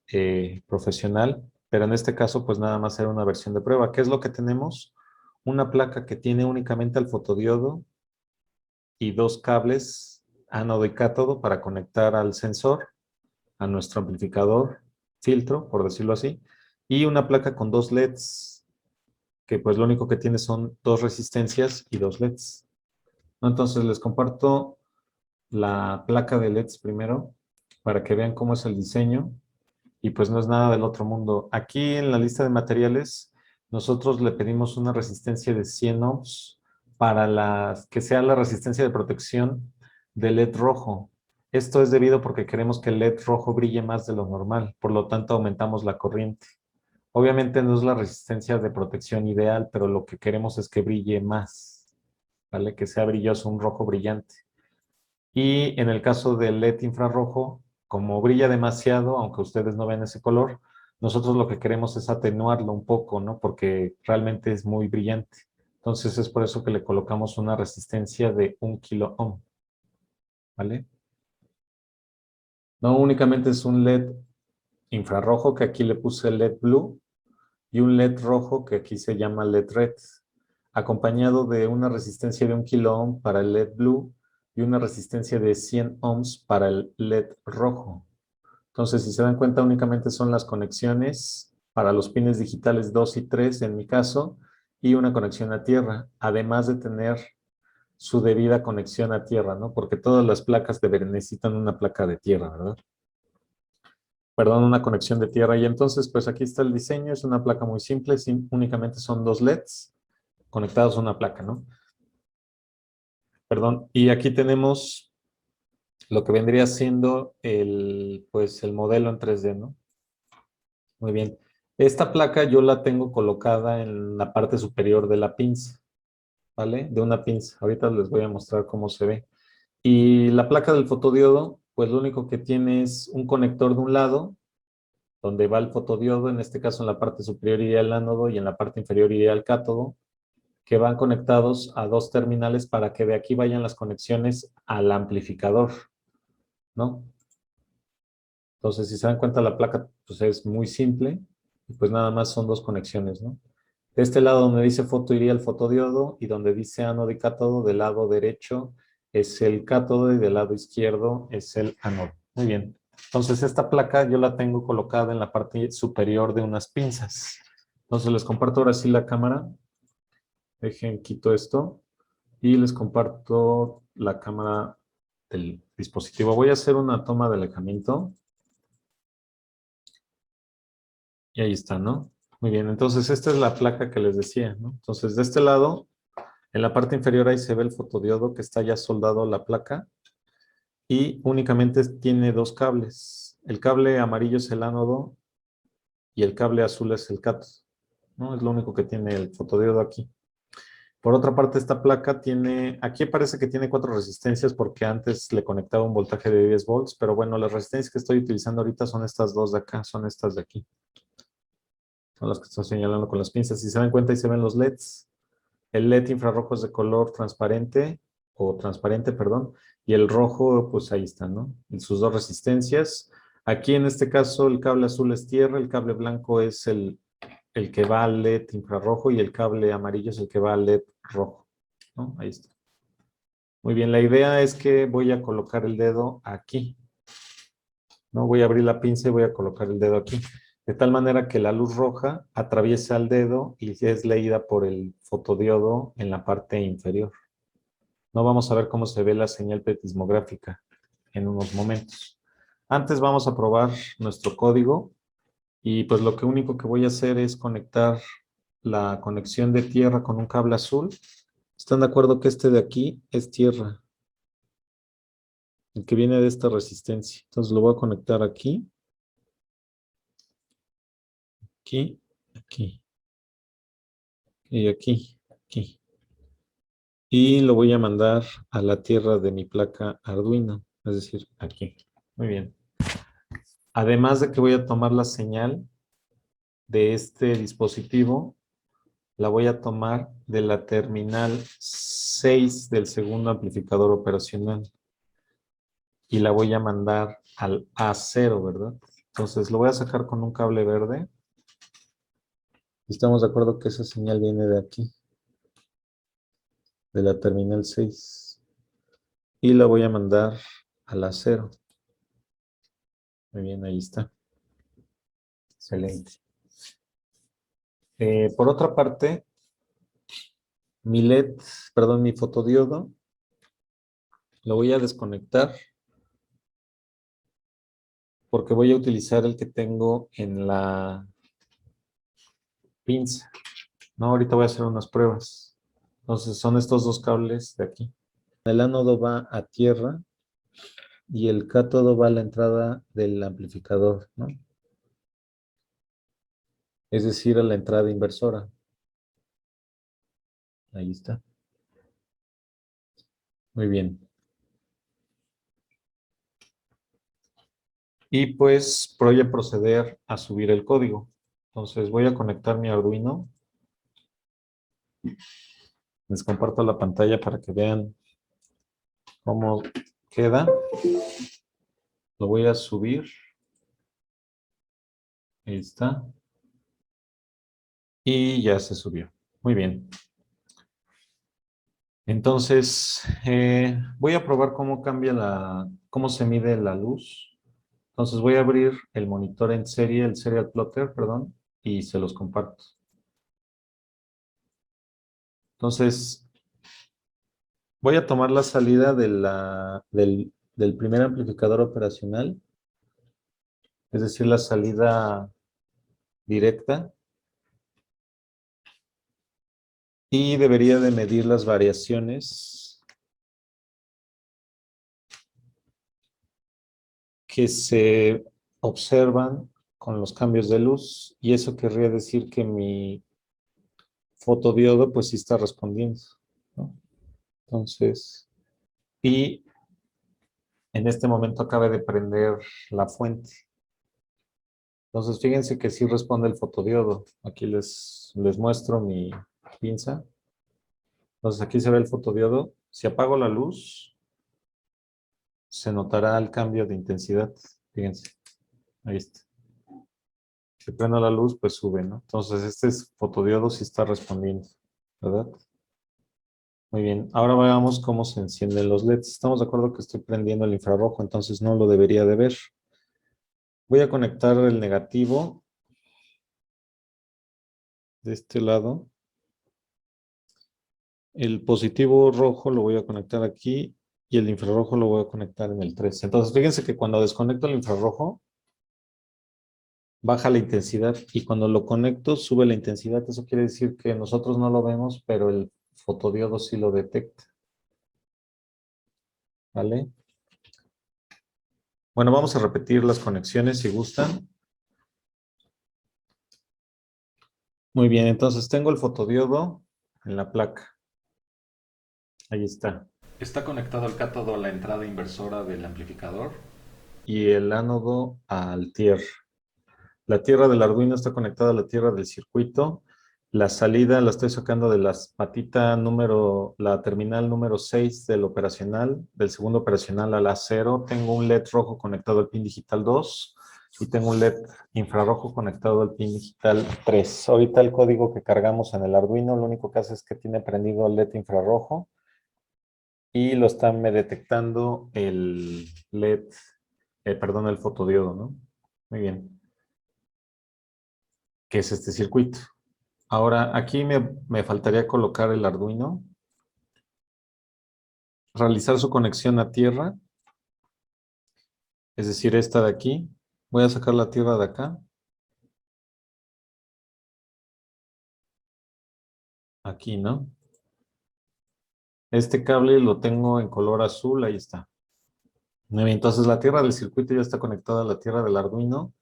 profesional, pero en este caso pues nada más era una versión de prueba. ¿Qué es lo que tenemos? Una placa que tiene únicamente el fotodiodo y dos cables ánodo y cátodo para conectar al sensor, a nuestro amplificador, filtro, por decirlo así, y una placa con dos LEDs, que pues lo único que tiene son dos resistencias y dos LEDs. ¿No? Entonces les comparto la placa de LEDs primero para que vean cómo es el diseño y pues no es nada del otro mundo. Aquí en la lista de materiales nosotros le pedimos una resistencia de 100 ohms para que sea la resistencia de protección del LED rojo. Esto es debido porque queremos que el LED rojo brille más de lo normal, por lo tanto aumentamos la corriente. Obviamente no es la resistencia de protección ideal, pero lo que queremos es que brille más, ¿vale? Que sea brilloso, un rojo brillante. Y en el caso del LED infrarrojo, como brilla demasiado, aunque ustedes no ven ese color, nosotros lo que queremos es atenuarlo un poco, ¿no? Porque realmente es muy brillante. Entonces es por eso que le colocamos una resistencia de 1 kilo ohm, ¿vale? No únicamente es un LED infrarrojo, que aquí le puse LED blue, y un LED rojo, que aquí se llama LED red, acompañado de una resistencia de 1 kilo ohm para el LED blue y una resistencia de 100 ohms para el LED rojo. Entonces, si se dan cuenta, únicamente son las conexiones para los pines digitales 2 y 3 en mi caso, y una conexión a tierra, además de tener su debida conexión a tierra, ¿no? Porque todas las placas necesitan una placa de tierra, ¿verdad? Perdón, una conexión de tierra. Y entonces, pues aquí está el diseño, es una placa muy simple, únicamente son dos LEDs conectados a una placa, ¿no? Perdón, y aquí tenemos lo que vendría siendo pues el modelo en 3D, ¿no? Muy bien. Esta placa yo la tengo colocada en la parte superior de la pinza, ¿vale? De una pinza. Ahorita les voy a mostrar cómo se ve. Y la placa del fotodiodo, pues lo único que tiene es un conector de un lado, donde va el fotodiodo, en este caso en la parte superior iría el ánodo y en la parte inferior iría el cátodo, que van conectados a dos terminales para que de aquí vayan las conexiones al amplificador, ¿no? Entonces, si se dan cuenta, la placa pues, es muy simple y pues nada más son dos conexiones, ¿no? De este lado donde dice foto iría el fotodiodo y donde dice ánodo y cátodo, del lado derecho es el cátodo y del lado izquierdo es el ánodo. Muy bien. Entonces, esta placa yo la tengo colocada en la parte superior de unas pinzas. Entonces, les comparto ahora sí la cámara. Dejen, quito esto y les comparto la cámara del dispositivo. Voy a hacer una toma de alejamiento. Y ahí está, ¿no? Muy bien, entonces esta es la placa que les decía, ¿no? Entonces de este lado, en la parte inferior ahí se ve el fotodiodo que está ya soldado a la placa y únicamente tiene dos cables. El cable amarillo es el ánodo y el cable azul es el cátodo, ¿no? Es lo único que tiene el fotodiodo aquí. Por otra parte, esta placa aquí parece que tiene 4 resistencias porque antes le conectaba un voltaje de 10 volts, pero bueno, las resistencias que estoy utilizando ahorita son estas dos de acá, son estas de aquí. Son las que estoy señalando con las pinzas. Si se dan cuenta, ahí se ven los LEDs. El LED infrarrojo es de color transparente, o transparente, perdón, y el rojo, pues ahí está, ¿no? En sus dos resistencias. Aquí en este caso el cable azul es tierra, el cable blanco es el que va al LED infrarrojo y el cable amarillo es el que va al LED rojo, ¿no? Ahí está. Muy bien, la idea es que voy a colocar el dedo aquí, ¿no? Voy a abrir la pinza y voy a colocar el dedo aquí. De tal manera que la luz roja atraviesa el dedo y es leída por el fotodiodo en la parte inferior. No vamos a ver cómo se ve la señal petismográfica en unos momentos. Antes vamos a probar nuestro código y pues lo único que voy a hacer es conectar la conexión de tierra con un cable azul. ¿Están de acuerdo que este de aquí es tierra? El que viene de esta resistencia. Entonces lo voy a conectar aquí. aquí, aquí, y aquí. Y lo voy a mandar a la tierra de mi placa Arduino, es decir, aquí. Muy bien. Además de que voy a tomar la señal de este dispositivo, la voy a tomar de la terminal 6 del segundo amplificador operacional y la voy a mandar al A0, ¿verdad? Entonces lo voy a sacar con un cable verde. Estamos de acuerdo que esa señal viene de aquí, de la terminal 6. Y la voy a mandar al A0. Muy bien, ahí está. Excelente. Por otra parte, mi LED, perdón, mi fotodiodo, lo voy a desconectar porque voy a utilizar el que tengo en la pinza. No, ahorita voy a hacer unas pruebas. Entonces son estos dos cables de aquí. El ánodo va a tierra y el cátodo va a la entrada del amplificador, ¿no? Es decir, a la entrada inversora. Ahí está. Muy bien. Y pues voy a proceder a subir el código. Entonces voy a conectar mi Arduino. Les comparto la pantalla para que vean cómo queda. Lo voy a subir. Ahí está. Y ya se subió. Muy bien. Entonces, voy a probar cómo cómo se mide la luz. Entonces voy a abrir el monitor en serie, el serial plotter, perdón, y se los comparto. Entonces, voy a tomar la salida del primer amplificador operacional, es decir, la salida directa, y debería de medir las variaciones que se observan con los cambios de luz, y eso querría decir que mi fotodiodo pues sí está respondiendo, ¿no? Entonces, y en este momento acaba de prender la fuente. Entonces, fíjense que sí responde el fotodiodo. Aquí les muestro mi pinza. Entonces, aquí se ve el fotodiodo. Si apago la luz, se notará el cambio de intensidad. Fíjense, ahí está. Si prendo la luz, pues sube, ¿no? Entonces, fotodiodo sí está respondiendo, ¿verdad? Muy bien. Ahora veamos cómo se encienden los LEDs. Estamos de acuerdo que estoy prendiendo el infrarrojo, entonces no lo debería de ver. Voy a conectar el negativo de este lado. El positivo rojo lo voy a conectar aquí y el infrarrojo lo voy a conectar en el 3. Entonces, fíjense que cuando desconecto el infrarrojo, baja la intensidad y cuando lo conecto, sube la intensidad. Eso quiere decir que nosotros no lo vemos, pero el fotodiodo sí lo detecta. ¿Vale? Bueno, vamos a repetir las conexiones si gustan. Muy bien, entonces tengo el fotodiodo en la placa. Ahí está. Está conectado el cátodo a la entrada inversora del amplificador y el ánodo al tier. La tierra del Arduino está conectada a la tierra del circuito. La salida la estoy sacando de la terminal número 6 del operacional, del segundo operacional a la 0. Tengo un LED rojo conectado al pin digital 2 y tengo un LED infrarrojo conectado al pin digital 3. Ahorita el código que cargamos en el Arduino, lo único que hace es que tiene prendido el LED infrarrojo y lo está me detectando el LED, perdón, el fotodiodo, ¿no? Muy bien. ¿Qué es este circuito? Ahora, aquí me faltaría colocar el Arduino, realizar su conexión a tierra, es decir, esta de aquí. Voy a sacar la tierra de acá, aquí, ¿no? Este cable lo tengo en color azul, ahí está. Muy bien, entonces la tierra del circuito ya está conectada a la tierra del Arduino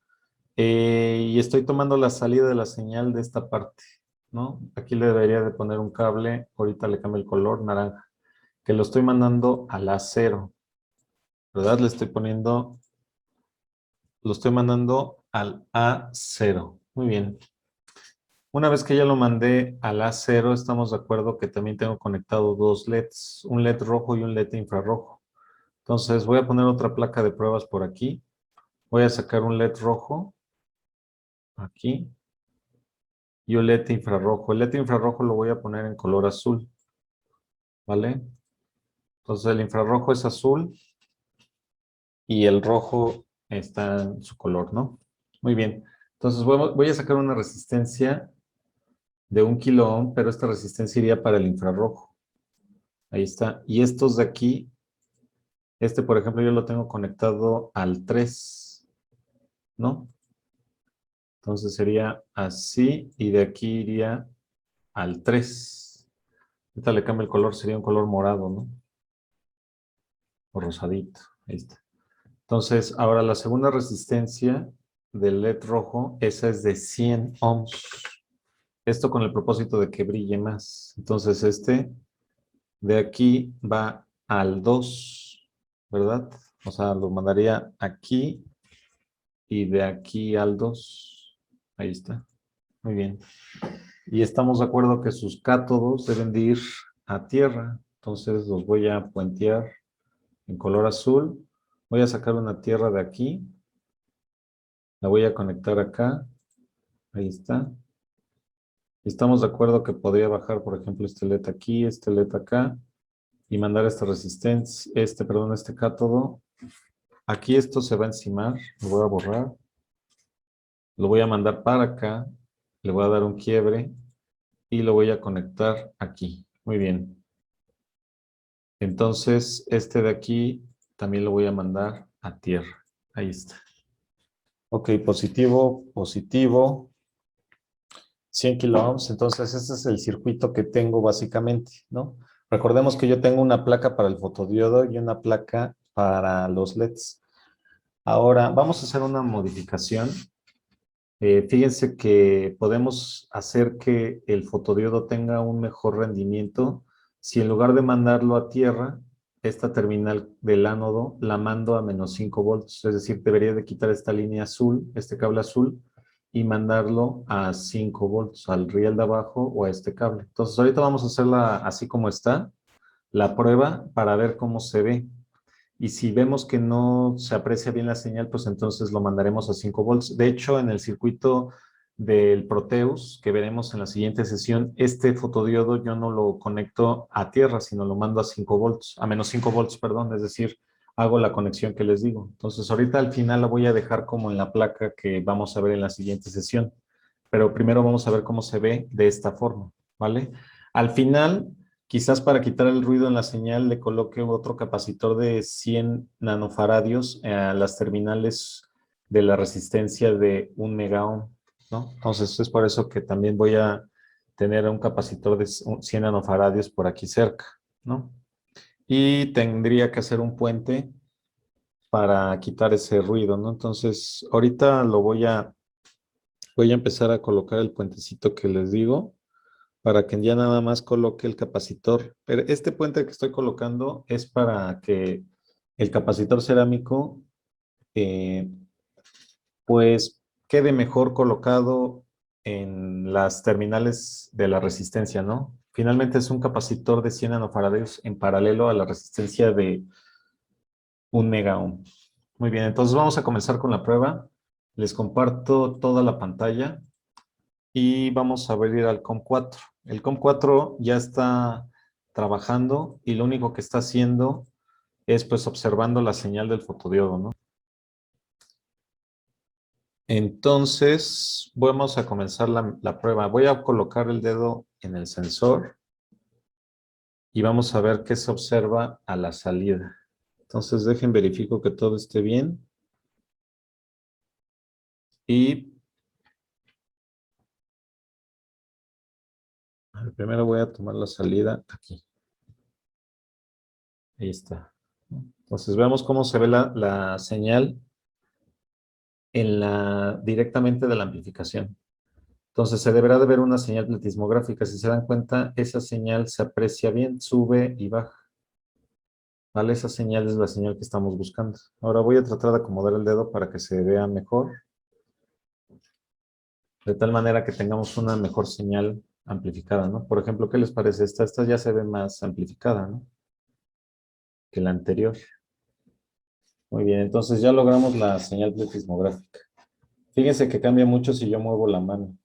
Y estoy tomando la salida de la señal de esta parte, ¿no? Aquí le debería de poner un cable, ahorita le cambio el color, naranja, que lo estoy mandando al A0, ¿verdad? Lo estoy mandando al A0. Muy bien. Una vez que ya lo mandé al A0, estamos de acuerdo que también tengo conectado dos LEDs, un LED rojo y un LED infrarrojo. Entonces voy a poner otra placa de pruebas por aquí. Voy a sacar un LED rojo aquí y un LED infrarrojo. El LED infrarrojo lo voy a poner en color azul, ¿vale? Entonces el infrarrojo es azul y el rojo está en su color, ¿no? Muy bien. Entonces voy a sacar una resistencia de 1 kilo ohm, pero esta resistencia iría para el infrarrojo. Ahí está. Y estos de aquí, este por ejemplo yo lo tengo conectado al 3, ¿no? Entonces sería así y de aquí iría al 3. Ahorita le cambio el color, sería un color morado, ¿no? O rosadito. Ahí está. Entonces, ahora la segunda resistencia del LED rojo, esa es de 100 ohms. Esto con el propósito de que brille más. Entonces, este de aquí va al 2, ¿verdad? O sea, lo mandaría aquí y de aquí al 2. Ahí está. Muy bien. Y estamos de acuerdo que sus cátodos deben de ir a tierra. Entonces los voy a puentear en color azul. Voy a sacar una tierra de aquí. La voy a conectar acá. Ahí está. Y estamos de acuerdo que podría bajar, por ejemplo, este LED aquí, este LED acá, y mandar esta resistencia, este cátodo. Aquí esto se va a encimar. Lo voy a borrar. Lo voy a mandar para acá. Le voy a dar un quiebre y lo voy a conectar aquí. Muy bien. Entonces, este de aquí también lo voy a mandar a tierra. Ahí está. Ok, positivo, positivo. 100 kilo ohms. Entonces, ese es el circuito que tengo básicamente, ¿no? Recordemos que yo tengo una placa para el fotodiodo y una placa para los LEDs. Ahora, vamos a hacer una modificación. Fíjense que podemos hacer que el fotodiodo tenga un mejor rendimiento si en lugar de mandarlo a tierra, esta terminal del ánodo la mando a -5 volts. Es decir, debería de quitar esta línea azul, este cable azul, y mandarlo a 5 volts, al riel de abajo o a este cable. Entonces, ahorita vamos a hacerla así como está, la prueba para ver cómo se ve. Y si vemos que no se aprecia bien la señal, pues entonces lo mandaremos a 5 volts. De hecho, en el circuito del Proteus, que veremos en la siguiente sesión, este fotodiodo yo no lo conecto a tierra, sino lo mando a 5 volts, a -5 volts, perdón, es decir, hago la conexión que les digo. Entonces, ahorita al final la voy a dejar como en la placa que vamos a ver en la siguiente sesión. Pero primero vamos a ver cómo se ve de esta forma, ¿vale? Al final, quizás para quitar el ruido en la señal, le coloque otro capacitor de 100 nanofaradios a las terminales de la resistencia de 1 megaohm, ¿no? Entonces, es por eso que también voy a tener un capacitor de 100 nanofaradios por aquí cerca, ¿no? Y tendría que hacer un puente para quitar ese ruido, ¿no? Entonces, ahorita voy a empezar a colocar el puentecito que les digo para que ya nada más coloque el capacitor. Pero este puente que estoy colocando es para que el capacitor cerámico eh, pues quede mejor colocado en las terminales de la resistencia, ¿no? Finalmente es un capacitor de 100 nanofarads en paralelo a la resistencia de 1 megaohm. Muy bien, entonces vamos a comenzar con la prueba. Les comparto toda la pantalla y vamos a abrir al COM4. El COM4 ya está trabajando y lo único que está haciendo es pues observando la señal del fotodiodo, ¿no? Entonces, vamos a comenzar la prueba. Voy a colocar el dedo en el sensor y vamos a ver qué se observa a la salida. Entonces, dejen verifico que todo esté bien. Y primero voy a tomar la salida aquí. Ahí está. Entonces, veamos cómo se ve la señal directamente de la amplificación. Entonces se deberá de ver una señal pletismográfica. Si se dan cuenta, esa señal se aprecia bien, sube y baja. ¿Vale? Esa señal es la señal que estamos buscando. Ahora voy a tratar de acomodar el dedo para que se vea mejor, de tal manera que tengamos una mejor señal amplificada, ¿no? Por ejemplo, ¿qué les parece esta? Esta ya se ve más amplificada, ¿no? Que la anterior. Muy bien, entonces ya logramos la señal pletismográfica. Fíjense que cambia mucho si yo muevo la mano,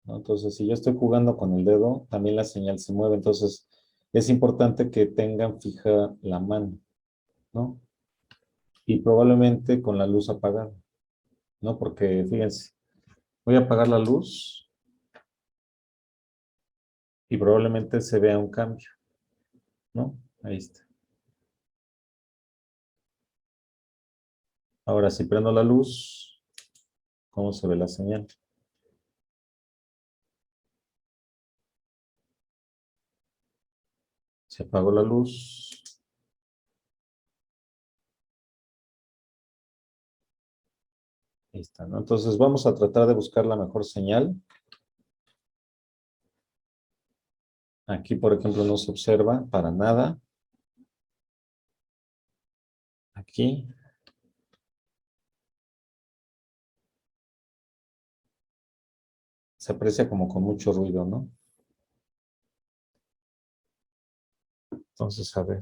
¿no? Entonces, si yo estoy jugando con el dedo, también la señal se mueve. Entonces, es importante que tengan fija la mano, ¿no? Y probablemente con la luz apagada, ¿no? Porque, fíjense, voy a apagar la luz y probablemente se vea un cambio, ¿no? Ahí está. Ahora, si prendo la luz, ¿cómo se ve la señal? Se apagó la luz. Ahí está, ¿no? Entonces vamos a tratar de buscar la mejor señal. Aquí, por ejemplo, no se observa para nada. Aquí. Se aprecia como con mucho ruido, ¿no? Entonces, a ver.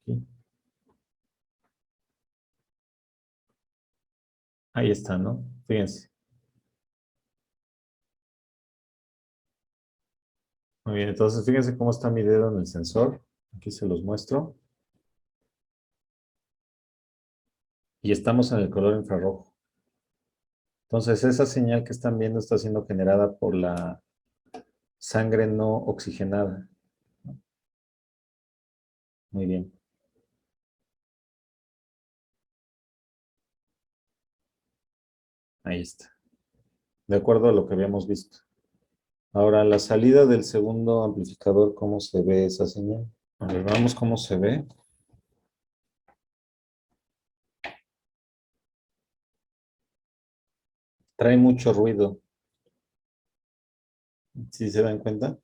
Aquí. Ahí está, ¿no? Fíjense. Muy bien, entonces fíjense cómo está mi dedo en el sensor. Aquí se los muestro. Y estamos en el color infrarrojo. Entonces, esa señal que están viendo está siendo generada por la sangre no oxigenada. Muy bien. Ahí está. De acuerdo a lo que habíamos visto. Ahora, la salida del segundo amplificador, ¿cómo se ve esa señal? A ver, vamos cómo se ve. Trae mucho ruido. ¿Sí se dan cuenta?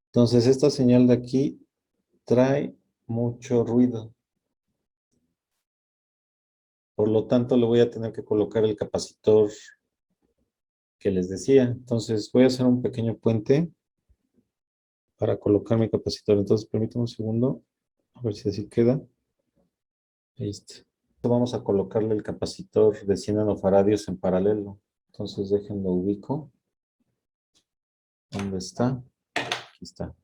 Entonces, esta señal de aquí trae mucho ruido. Por lo tanto, le voy a tener que colocar el capacitor que les decía. Entonces, voy a hacer un pequeño puente para colocar mi capacitor. Entonces, permítame un segundo. A ver si así queda. Ahí está. Vamos a colocarle el capacitor de 100 nanofaradios en paralelo. Entonces, déjenlo ubico. ¿Dónde está? Aquí está.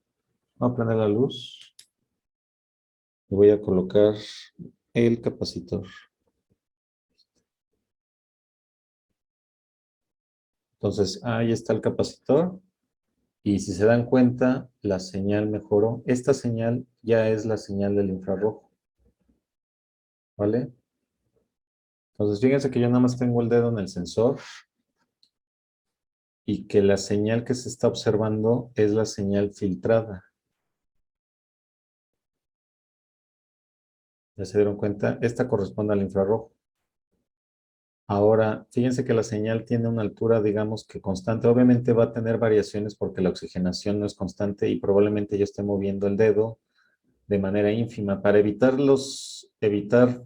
Voy a prender la luz y voy a colocar el capacitor. Entonces, ahí está el capacitor. Y si se dan cuenta, la señal mejoró. Esta señal ya es la señal del infrarrojo, ¿vale? Entonces, fíjense que yo nada más tengo el dedo en el sensor y que la señal que se está observando es la señal filtrada. ¿Ya se dieron cuenta? Esta corresponde al infrarrojo. Ahora, fíjense que la señal tiene una altura, digamos que constante. Obviamente va a tener variaciones porque la oxigenación no es constante y probablemente yo esté moviendo el dedo de manera ínfima. Para evitar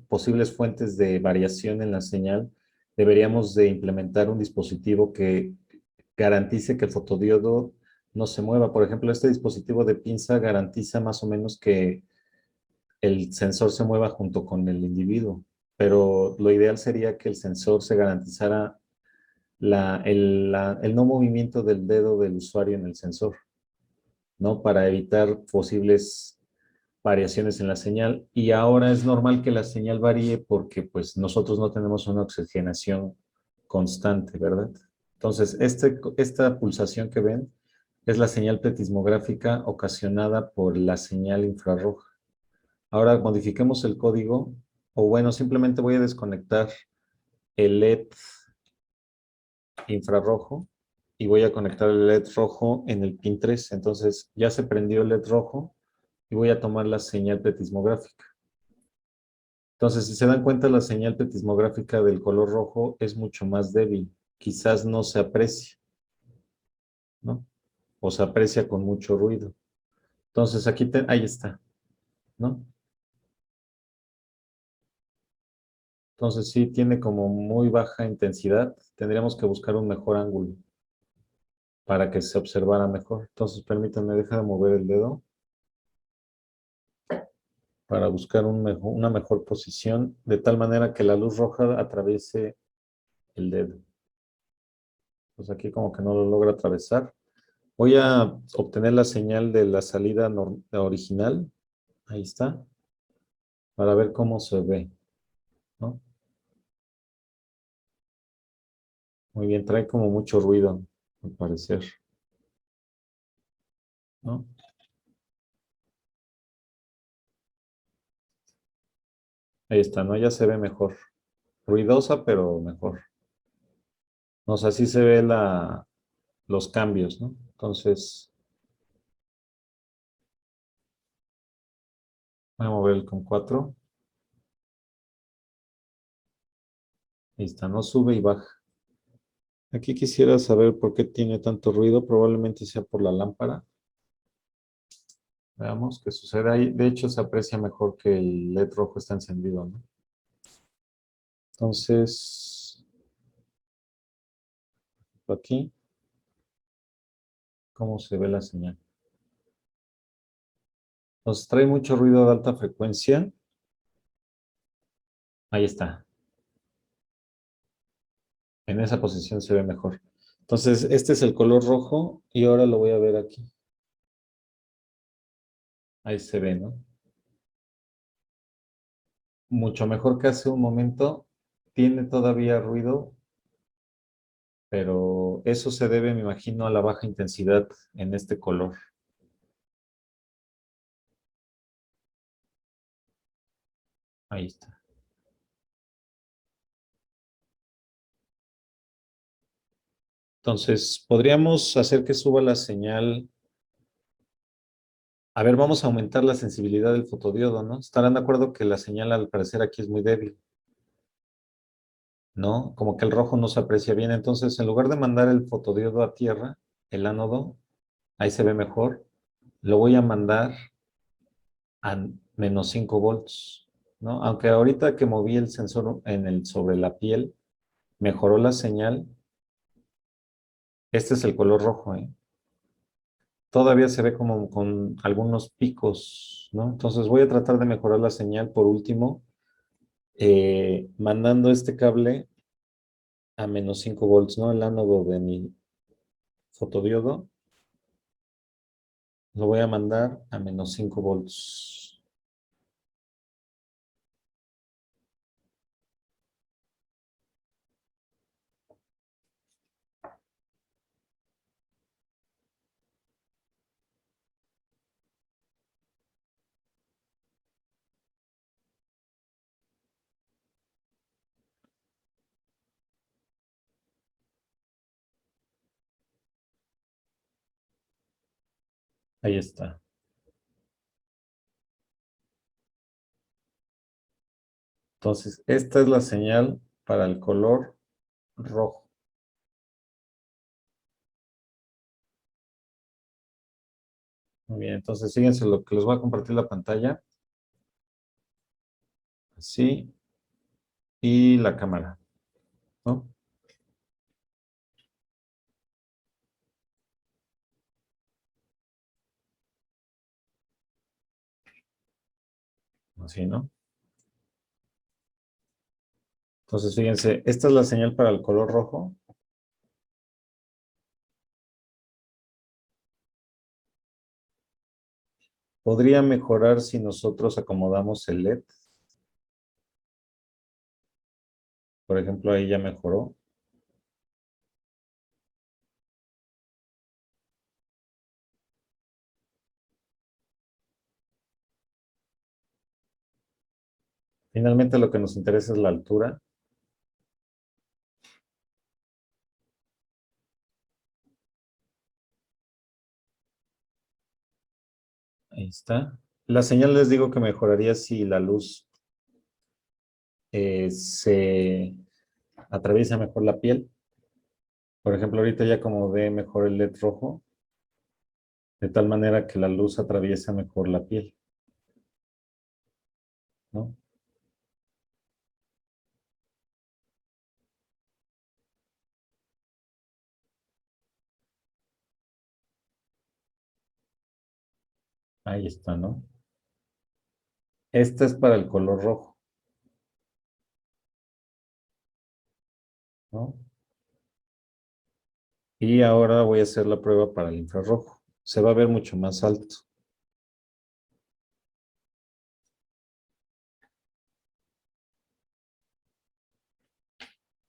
posibles fuentes de variación en la señal, deberíamos de implementar un dispositivo que garantice que el fotodiodo no se mueva. Por ejemplo, este dispositivo de pinza garantiza más o menos que el sensor se mueva junto con el individuo, pero lo ideal sería que el sensor se garantizara el no movimiento del dedo del usuario en el sensor, ¿no? Para evitar posibles variaciones en la señal. Y ahora es normal que la señal varíe porque pues nosotros no tenemos una oxigenación constante, ¿verdad? Entonces, esta pulsación que ven es la señal pletismográfica ocasionada por la señal infrarroja. Ahora modifiquemos el código, o bueno, simplemente voy a desconectar el LED infrarrojo y voy a conectar el LED rojo en el pin 3. Entonces, ya se prendió el LED rojo y y voy a tomar la señal pletismográfica. Entonces, si se dan cuenta, la señal pletismográfica del color rojo es mucho más débil. Quizás no se aprecia, ¿no? O se aprecia con mucho ruido. Entonces, ahí está, ¿no? Entonces, sí, tiene como muy baja intensidad. Tendríamos que buscar un mejor ángulo para que se observara mejor. Entonces, permítanme, deja de mover el dedo para buscar una mejor posición, de tal manera que la luz roja atraviese el dedo. Pues aquí como que no lo logra atravesar. Voy a obtener la señal de la salida original. Ahí está. Para ver cómo se ve, ¿no? Muy bien, trae como mucho ruido, al parecer, ¿no? Ahí está, ¿no? Ya se ve mejor. Ruidosa, pero mejor. O sea, sí se ve los cambios, ¿no? Entonces, voy a mover el con 4. Ahí está, no sube y baja. Aquí quisiera saber por qué tiene tanto ruido. Probablemente sea por la lámpara. Veamos qué sucede ahí. De hecho, se aprecia mejor que el LED rojo está encendido, ¿no? Entonces, aquí, ¿cómo se ve la señal? Nos trae mucho ruido de alta frecuencia. Ahí está. En esa posición se ve mejor. Entonces, este es el color rojo y ahora lo voy a ver aquí. Ahí se ve, ¿no? Mucho mejor que hace un momento. Tiene todavía ruido, pero eso se debe, me imagino, a la baja intensidad en este color. Ahí está. Entonces, podríamos hacer que suba la señal. A ver, vamos a aumentar la sensibilidad del fotodiodo, ¿no? Estarán de acuerdo que la señal al parecer aquí es muy débil, ¿no? Como que el rojo no se aprecia bien. Entonces, en lugar de mandar el fotodiodo a tierra, el ánodo, ahí se ve mejor, lo voy a mandar a -5 volts, ¿no? Aunque ahorita que moví el sensor sobre la piel, mejoró la señal. Este es el color rojo, ¿eh? Todavía se ve como con algunos picos, ¿no? Entonces voy a tratar de mejorar la señal por último, mandando este cable a -5 volts, ¿no? El ánodo de mi fotodiodo lo voy a mandar a -5 volts. Ahí está. Entonces, esta es la señal para el color rojo. Muy bien, entonces fíjense lo que les voy a compartir la pantalla. Así, y la cámara, ¿no? Así, ¿no? Entonces, fíjense, esta es la señal para el color rojo. Podría mejorar si nosotros acomodamos el LED. Por ejemplo, ahí ya mejoró. Finalmente, lo que nos interesa es la altura. Ahí está. La señal les digo que mejoraría si la luz se atraviesa mejor la piel. Por ejemplo, ahorita ya como ve mejor el LED rojo, de tal manera que la luz atraviesa mejor la piel, ¿no? Ahí está, ¿no? Este es para el color rojo, ¿no? Y ahora voy a hacer la prueba para el infrarrojo. Se va a ver mucho más alto,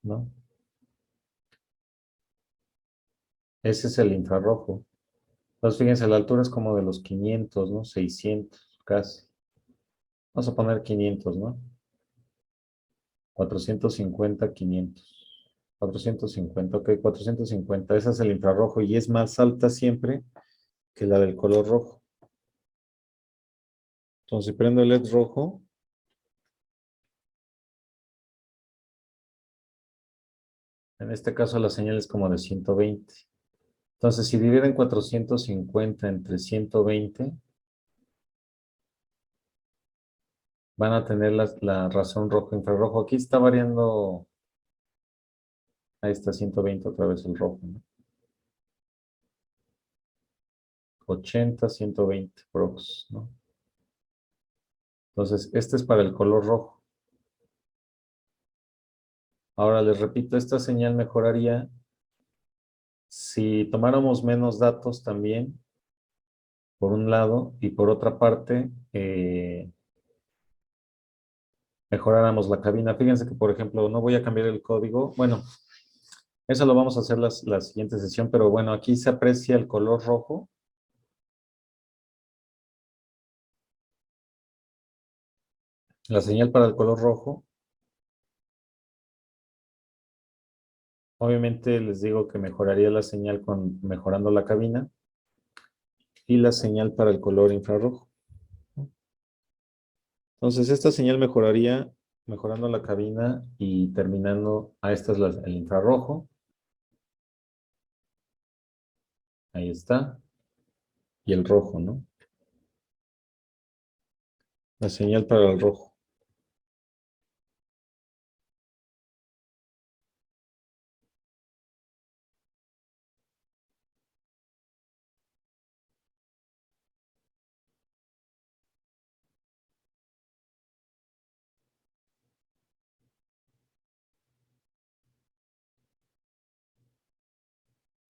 ¿no? Ese es el infrarrojo. Entonces, fíjense, la altura es como de los 500, ¿no? 600, casi. Vamos a poner 500, ¿no? 450, 500. 450, ok, 450. Ese es el infrarrojo y es más alta siempre que la del color rojo. Entonces, si prendo el LED rojo, en este caso la señal es como de 120. Entonces, si dividen 450 entre 120, van a tener la razón rojo infrarrojo. Aquí está variando, ahí está 120 otra vez el rojo, ¿no? 80, 120 prox, ¿no? Entonces, este es para el color rojo. Ahora les repito, esta señal mejoraría si tomáramos menos datos también, por un lado, y por otra parte, mejoráramos la cabina. Fíjense que, por ejemplo, no voy a cambiar el código. Bueno, eso lo vamos a hacer la siguiente sesión, pero bueno, aquí se aprecia el color rojo. La señal para el color rojo. Obviamente les digo que mejoraría la señal con mejorando la cabina y la señal para el color infrarrojo. Entonces, esta señal mejoraría mejorando la cabina y terminando, esta es el infrarrojo, ahí está, y el rojo, ¿no? La señal para el rojo,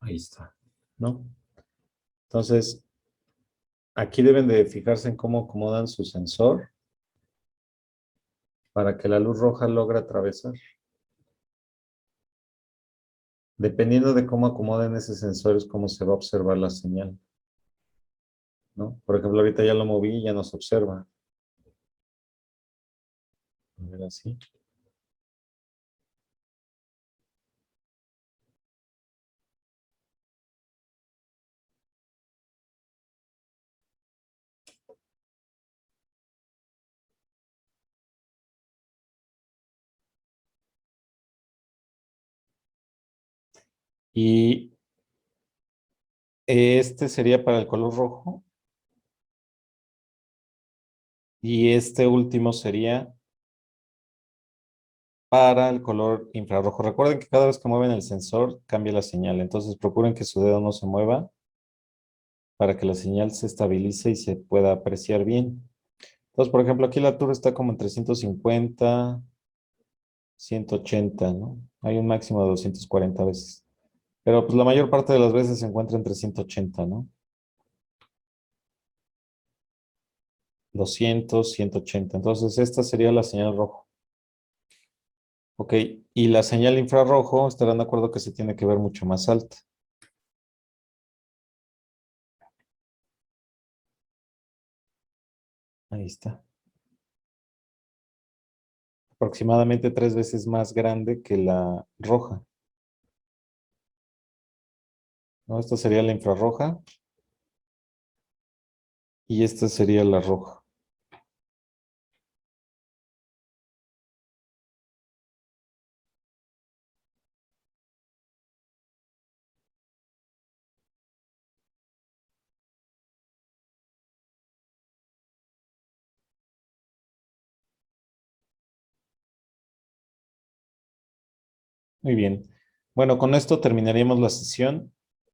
ahí está, ¿no? Entonces, aquí deben de fijarse en cómo acomodan su sensor para que la luz roja logre atravesar. Dependiendo de cómo acomoden ese sensor es cómo se va a observar la señal, ¿no? Por ejemplo, ahorita ya lo moví y ya no se observa. A ver así. Y este sería para el color rojo y este último sería para el color infrarrojo. Recuerden que cada vez que mueven el sensor cambia la señal, entonces procuren que su dedo no se mueva para que la señal se estabilice y se pueda apreciar bien. Entonces, por ejemplo, aquí la altura está como entre 150, 180, ¿no? Hay un máximo de 240 veces. Pero pues la mayor parte de las veces se encuentra entre 180, ¿no? 200, 180. Entonces, esta sería la señal rojo. Ok, y la señal infrarrojo, estarán de acuerdo que se tiene que ver mucho más alta. Ahí está. Aproximadamente 3 veces más grande que la roja, ¿no? Esta sería la infrarroja. Y esta sería la roja. Muy bien. Bueno, con esto terminaríamos la sesión.